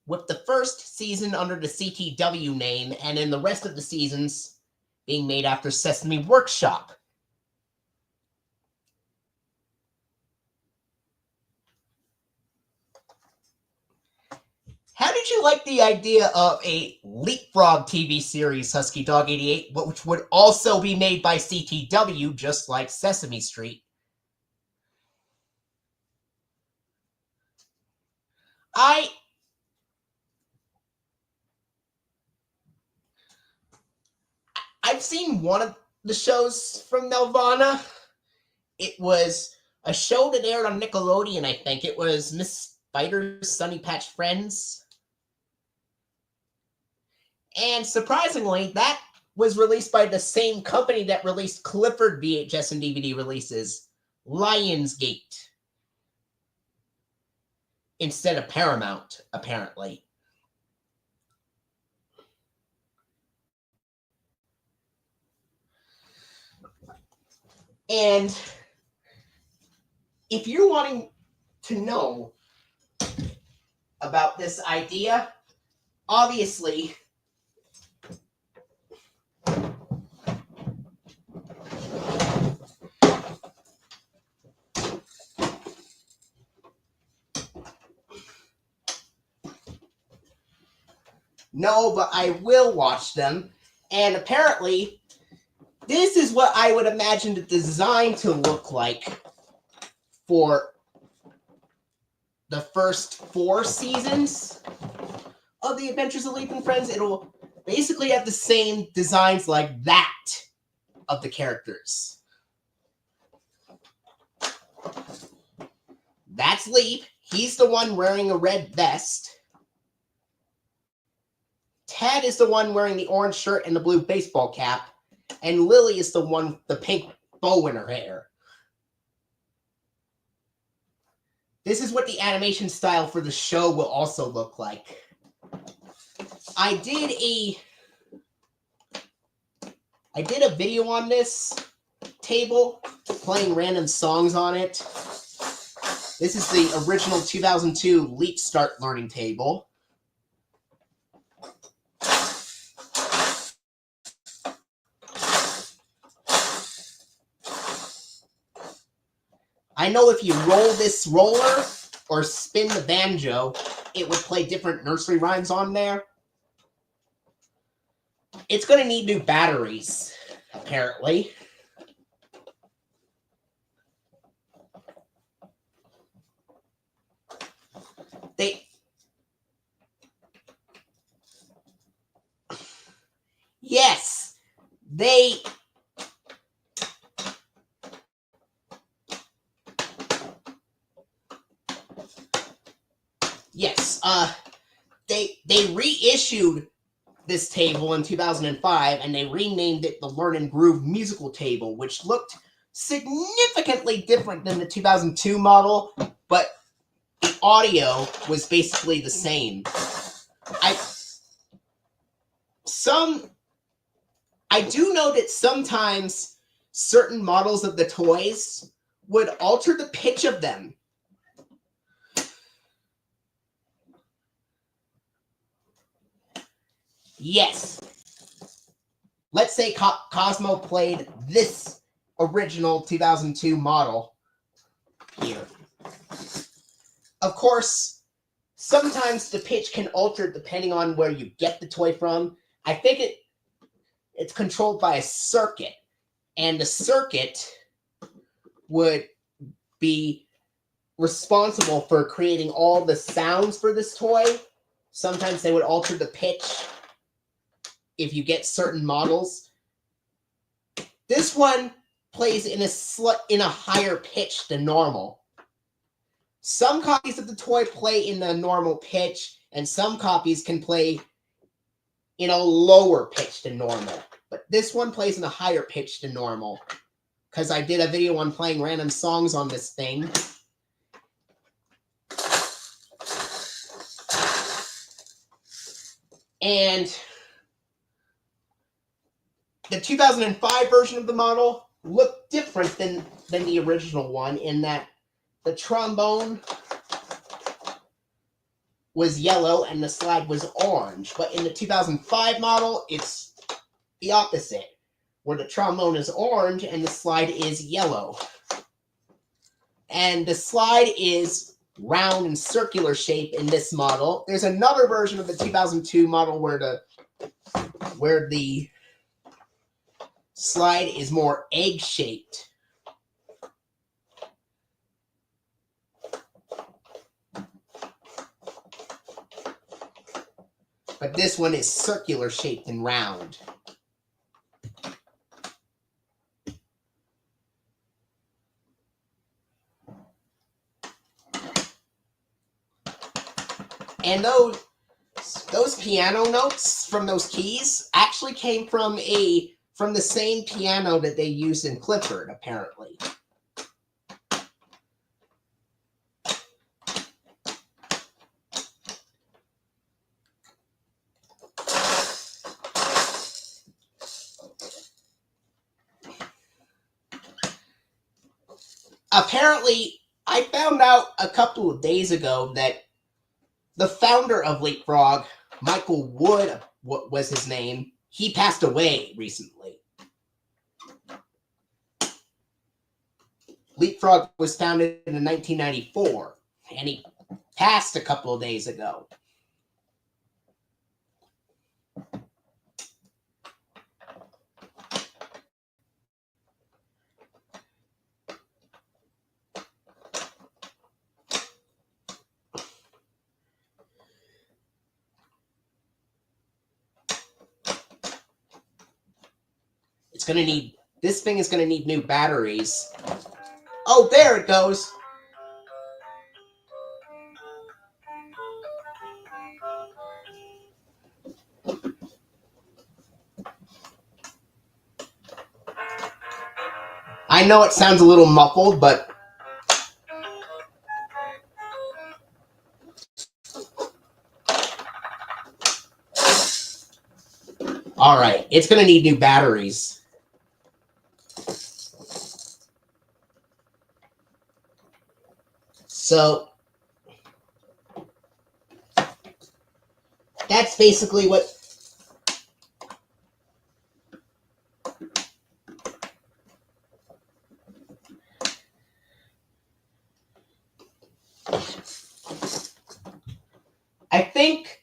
With the first season under the CTW name, and then the rest of the seasons being made after Sesame Workshop. How did you like the idea of a Leapfrog TV series, Husky Dog 88, which would also be made by CTW, just like Sesame Street? I've seen one of the shows from Nelvana. It was a show that aired on Nickelodeon, I think. It was Miss Spider's Sunny Patch Friends. And surprisingly, that was released by the same company that released Clifford VHS and DVD releases, Lionsgate, instead of Paramount, apparently. And if you're wanting to know about this idea, obviously, no, but I will watch them. And apparently, this is what I would imagine the design to look like for the first 4 seasons of The Adventures of Leap and Friends. It'll basically have the same designs like that of the characters. That's Leap. He's the one wearing a red vest. Ted is the one wearing the orange shirt and the blue baseball cap. And Lily is the one with the pink bow in her hair. This is what the animation style for the show will also look like. I did a video on this table, playing random songs on it. This is the original 2002 Leap Start Learning Table. I know if you roll this roller or spin the banjo, it would play different nursery rhymes on there. It's going to need new batteries, apparently. Yes, they reissued this table in 2005, and they renamed it the Learn and Groove Musical Table, which looked significantly different than the 2002 model, but the audio was basically the same. I do know that sometimes certain models of the toys would alter the pitch of them. Yes. Let's say Cosmo played this original 2002 model here. Of course, sometimes the pitch can alter depending on where you get the toy from. I think it's controlled by a circuit, and the circuit would be responsible for creating all the sounds for this toy. Sometimes they would alter the pitch if you get certain models. This one plays in a higher pitch than normal. Some copies of the toy play in the normal pitch, and some copies can play in a lower pitch than normal. But this one plays in a higher pitch than normal, because I did a video on playing random songs on this thing. And the 2005 version of the model looked different than the original one in that the trombone was yellow and the slide was orange. But in the 2005 model, it's the opposite, where the trombone is orange and the slide is yellow. And the slide is round and circular shape in this model. There's another version of the 2002 model where the slide is more egg-shaped. But this one is circular shaped and round. And those piano notes from those keys actually came from the same piano that they used in Clifford, apparently. Apparently, I found out a couple of days ago that the founder of Leapfrog, Michael Wood, what was his name, he passed away recently. Leapfrog was founded in 1994, and he passed a couple of days ago. This thing is going to need new batteries. Oh, there it goes. I know it sounds a little muffled, but all right, it's going to need new batteries. So that's basically what I think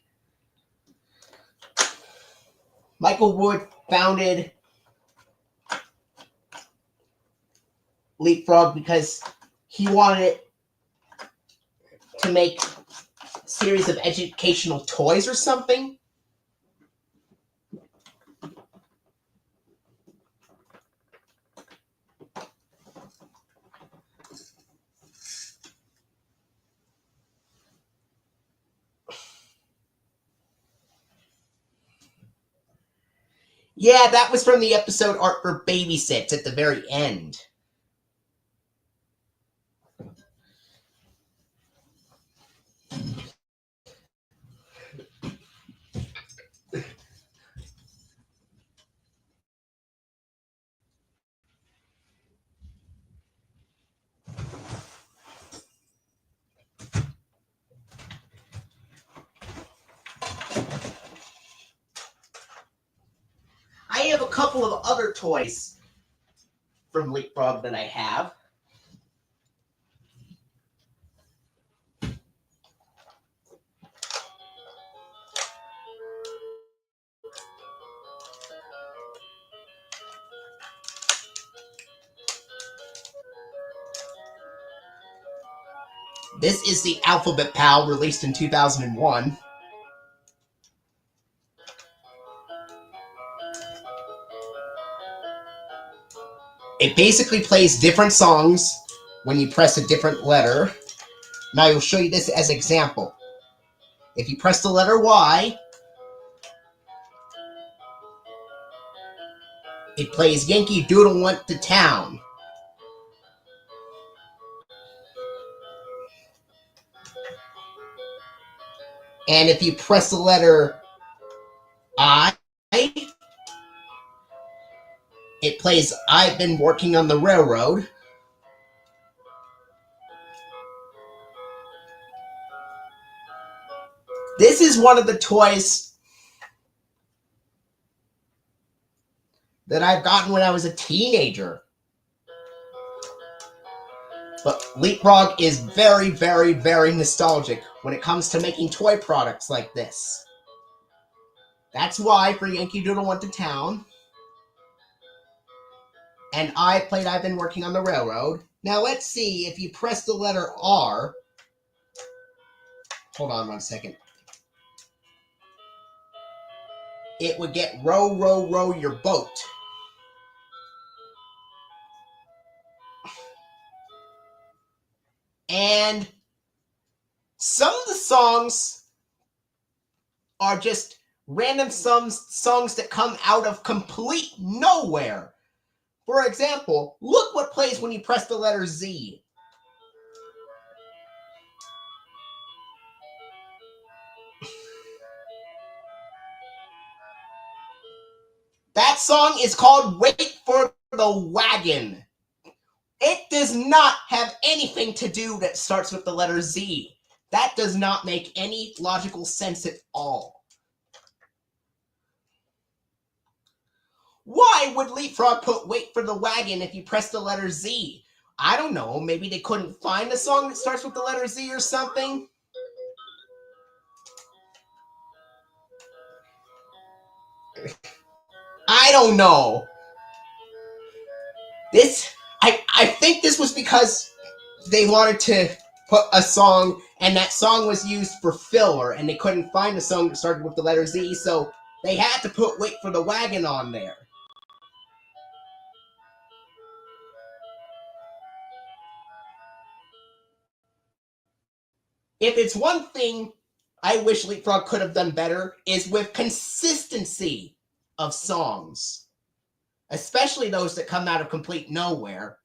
Michael Wood founded Leapfrog because he wanted to make a series of educational toys or something. Yeah, that was from the episode Art for Babysits at the very end. I have a couple of other toys from Leapfrog that I have. This is the Alphabet Pal, released in 2001. It basically plays different songs when you press a different letter. Now I will show you this as an example. If you press the letter Y, it plays Yankee Doodle Went to Town. And if you press the letter I, it plays I've been working on the railroad. This is one of the toys that I've gotten when I was a teenager. But Leapfrog is very, very, very nostalgic when it comes to making toy products like this. That's why for Yankee Doodle Went to Town, and I played I've Been Working on the Railroad. Now let's see if you press the letter R. Hold on 1 second. It would get row, row, row your boat. And some of the songs are just random songs that come out of complete nowhere. For example, look what plays when you press the letter Z. That song is called Wait for the Wagon. It does not have anything to do that starts with the letter Z. That does not make any logical sense at all. Why would Leapfrog put Wait for the Wagon if you press the letter Z? I don't know, maybe they couldn't find a song that starts with the letter Z or something? I don't know. I think this was because they wanted to put a song, and that song was used for filler, and they couldn't find a song that started with the letter Z, so they had to put Wait for the Wagon on there. If it's one thing I wish Leapfrog could have done better, is with consistency of songs, especially those that come out of complete nowhere.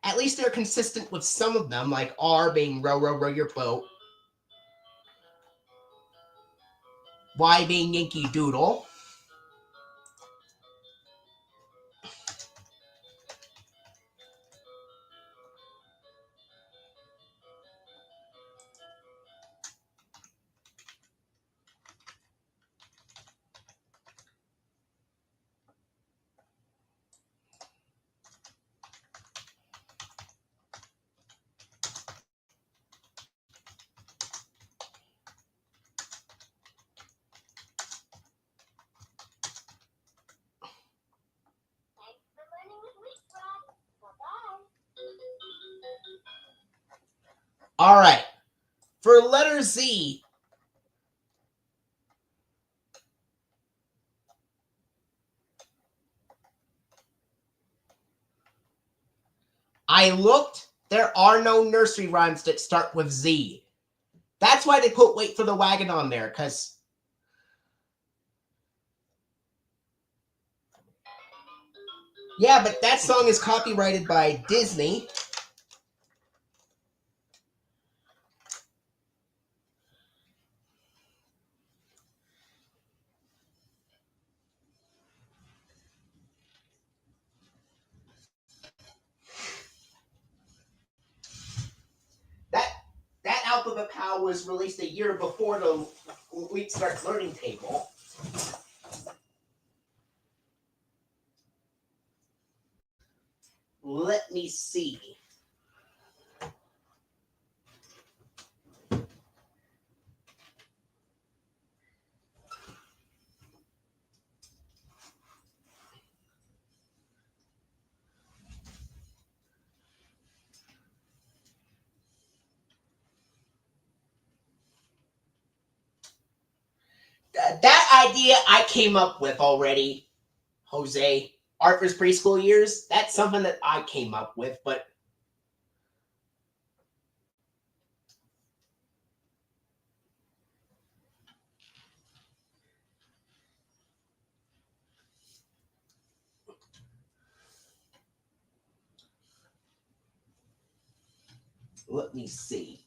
At least they're consistent with some of them, like R being row, row, row your boat, Y being Yankee Doodle. All right. For letter Z, I looked. There are no nursery rhymes that start with Z. That's why they put Wait for the Wagon on there, because yeah, but that song is copyrighted by Disney. That Alphabet Pow was released a year before the Leap Start Learning Table. Let me see. That idea I came up with already, Jose. Arthur's preschool years, that's something that I came up with, but let me see.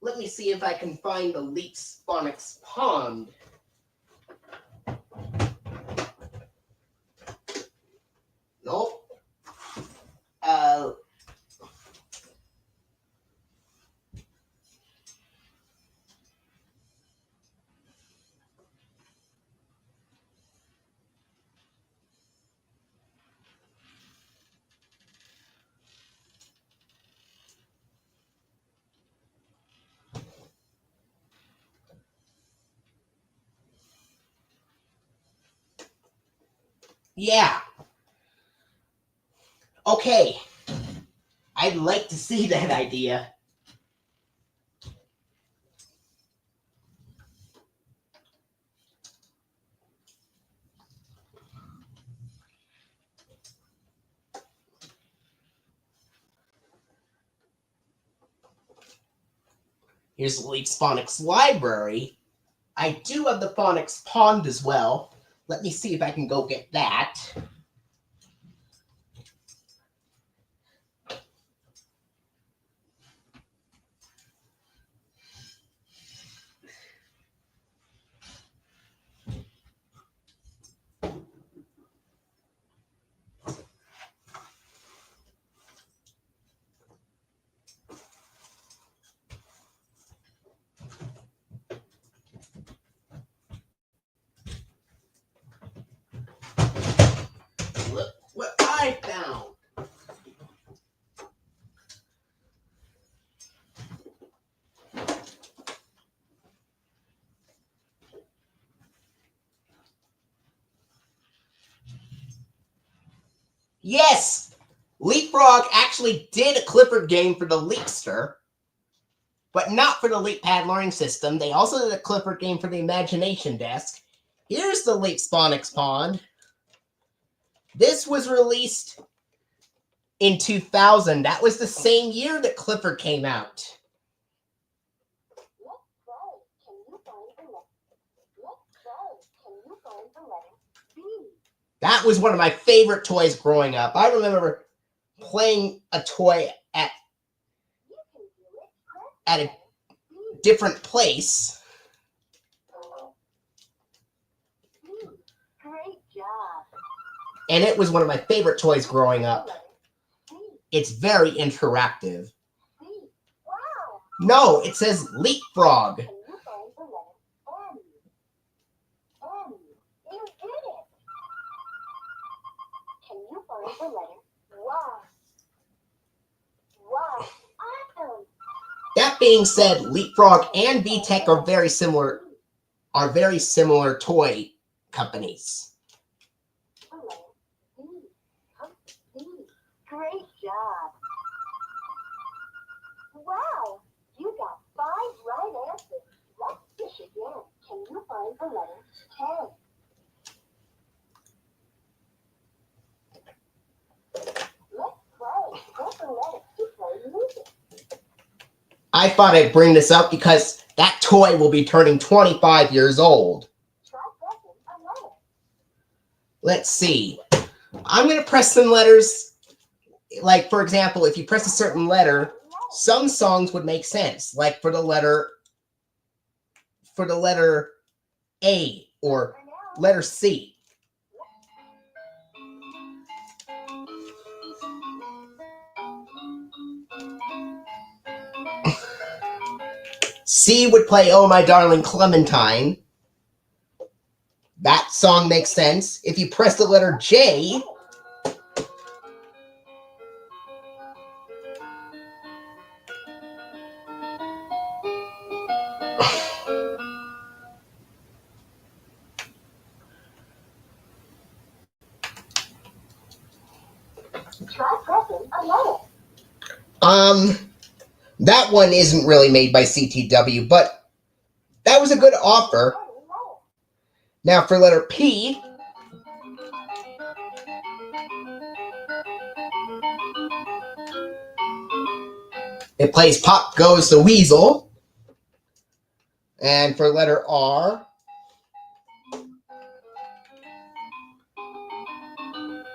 Let me see if I can find the Leaks Phonics Pond. Nope. Yeah. Okay. I'd like to see that idea. Here's the Leaks Phonics Library. I do have the Phonics Pond as well. Let me see if I can go get that. Look what I found. Yes! Leapfrog actually did a Clifford game for the Leapster, but not for the LeapPad learning system. They also did a Clifford game for the Imagination Desk. Here's the Leaks Phonics Pond. This was released in 2000. That was the same year that Clifford came out. That was one of my favorite toys growing up. I remember playing a toy at a different place. Great job. And it was one of my favorite toys growing up. It's very interactive. Wow. No, it says Leapfrog. Can you find the letter M? M. You did it. Can you find the letter Y? Y. Awesome. That being said, Leapfrog and VTech are very similar toy companies. The letter D. D. Great job. Wow. You got 5 right answers. Let's fish again. Can you find the letter 10? Let's play. Press the letter to play music. I thought I'd bring this up because that toy will be turning 25 years old. Try pressing a letter. Let's see. I'm going to press some letters. Like, for example, if you press a certain letter, some songs would make sense. Like for the letter A or letter C. C would play Oh My Darling Clementine. That song makes sense. If you press the letter J, Try pressing a letter. that one isn't really made by CTW, but that was a good offer. Now for letter P, it plays Pop Goes the Weasel. And for letter R,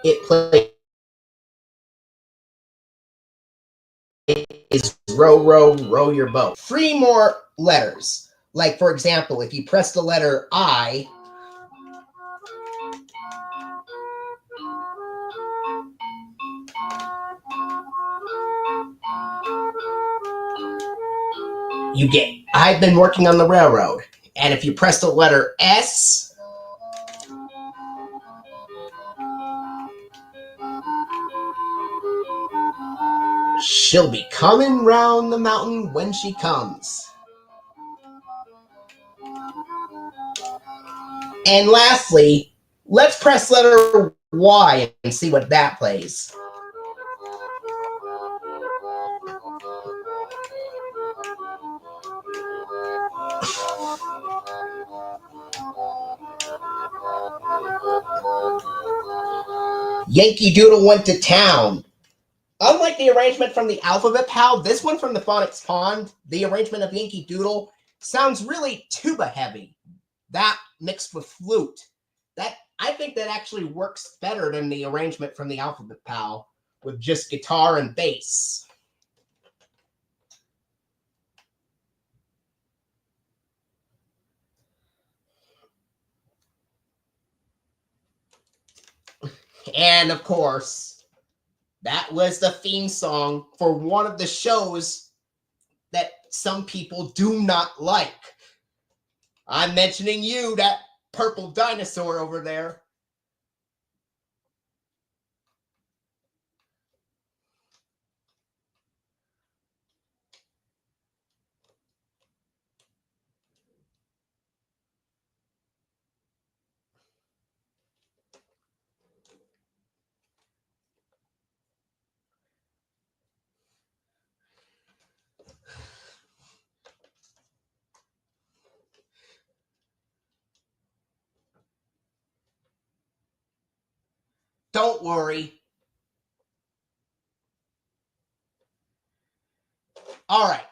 it plays row, row, row your boat. 3 more letters. Like, for example, if you press the letter I, you get, I've been working on the railroad. And if you press the letter S, she'll be coming round the mountain when she comes. And lastly, let's press letter Y and see what that plays. Yankee Doodle went to town. Unlike the arrangement from the Alphabet Pal, this one from the Phonics Pond, the arrangement of Yankee Doodle sounds really tuba heavy. That mixed with flute. I think that actually works better than the arrangement from the Alphabet Pal with just guitar and bass. And of course, that was the theme song for one of the shows that some people do not like. I'm mentioning you, that purple dinosaur over there. Don't worry. All right.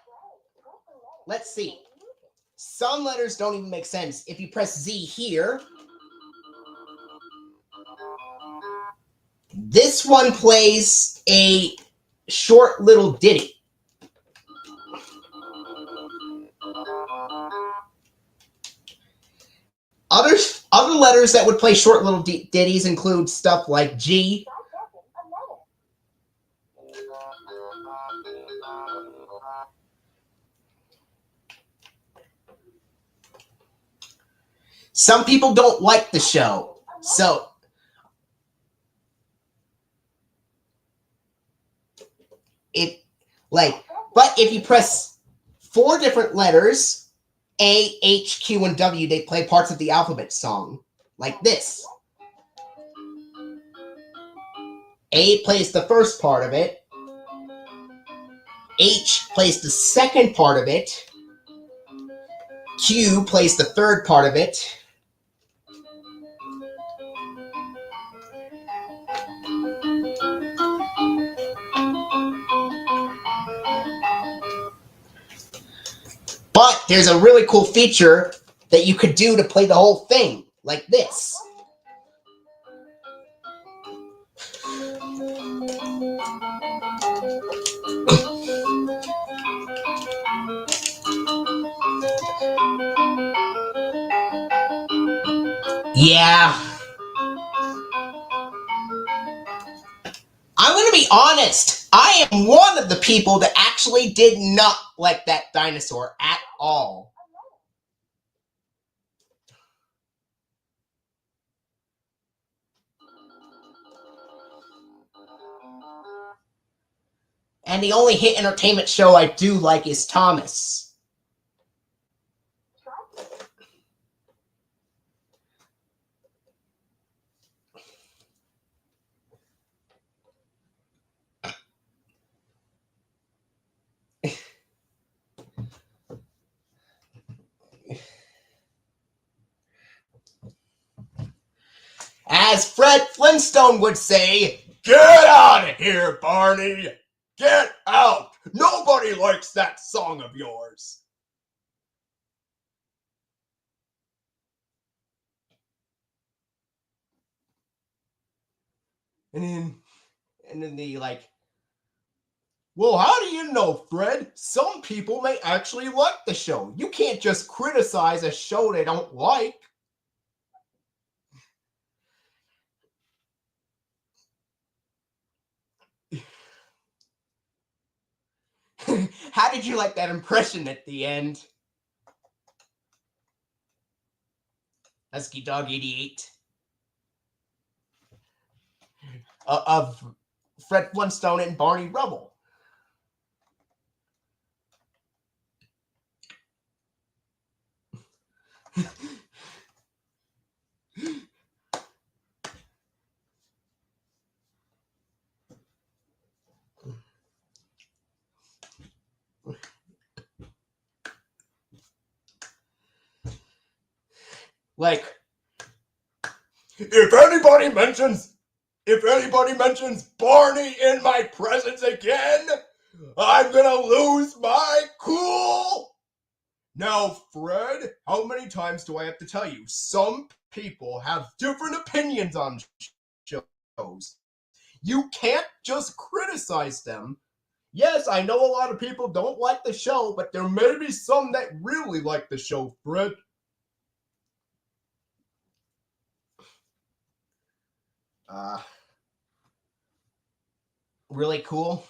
Let's see. Some letters don't even make sense. If you press Z here, this one plays a short little ditty. Other letters that would play short little ditties include stuff like G, some people don't like the show, so but if you press 4 different letters, A, H, Q, and W, they play parts of the alphabet song, like this. A plays the first part of it, H plays the second part of it, Q plays the third part of it, but there's a really cool feature that you could do to play the whole thing, like this. Yeah. I'm going to be honest. I am one of the people that actually did not like that dinosaur at all. And the only hit entertainment show I do like is Thomas. As Fred Flintstone would say, "Get out of here, Barney! Get out! Nobody likes that song of yours." And then the Well, how do you know, Fred? Some people may actually like the show. You can't just criticize a show they don't like. How did you like that impression at the end? Husky Dog 88. Of Fred Flintstone and Barney Rubble. Like, if anybody mentions Barney in my presence again, I'm gonna lose my cool. Now, Fred, how many times do I have to tell you? Some people have different opinions on shows. You can't just criticize them. Yes, I know a lot of people don't like the show, but there may be some that really like the show, Fred. Really cool.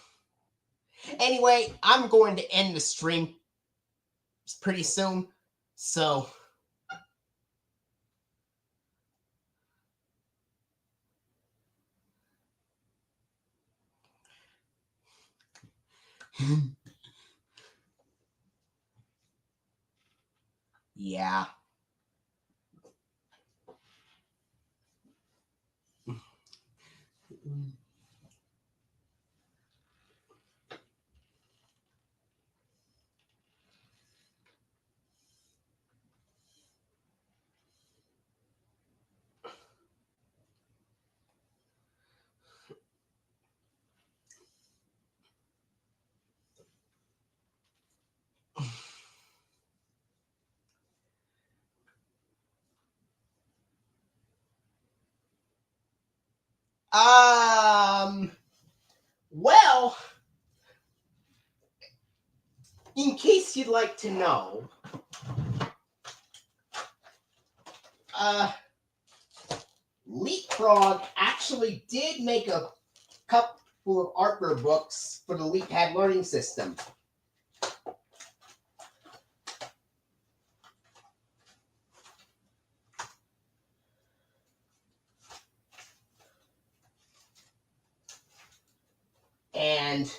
Anyway, I'm going to end the stream pretty soon, so yeah. Well, in case you'd like to know, Leapfrog actually did make a couple of artwork books for the LeapPad learning system. And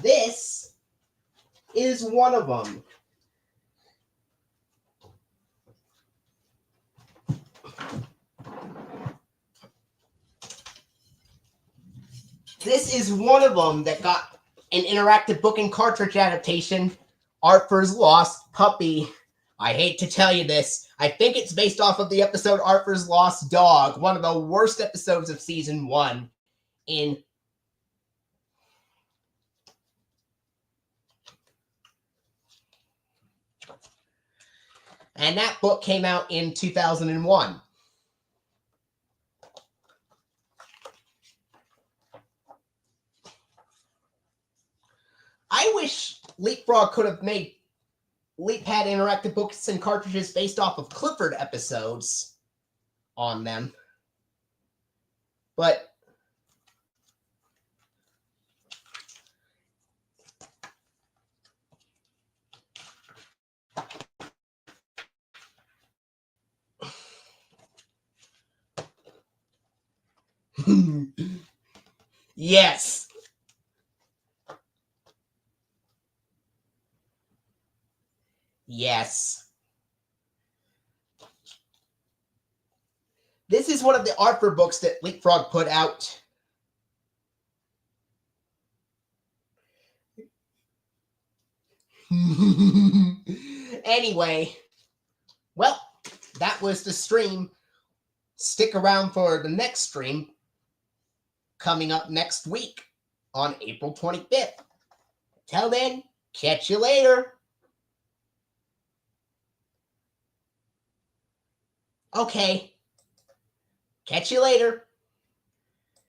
this is one of them. This is one of them that got an interactive book and cartridge adaptation, Arthur's Lost Puppy. I hate to tell you this. I think it's based off of the episode Arthur's Lost Dog, one of the worst episodes of season 1 in and that book came out in 2001. I wish Leapfrog could have made LeapPad interactive books and cartridges based off of Clifford episodes on them. But yes. Yes. This is one of the Arthur books that Leapfrog put out. Anyway, well, that was the stream. Stick around for the next stream coming up next week on April 25th. Till then, catch you later. Okay. Catch you later.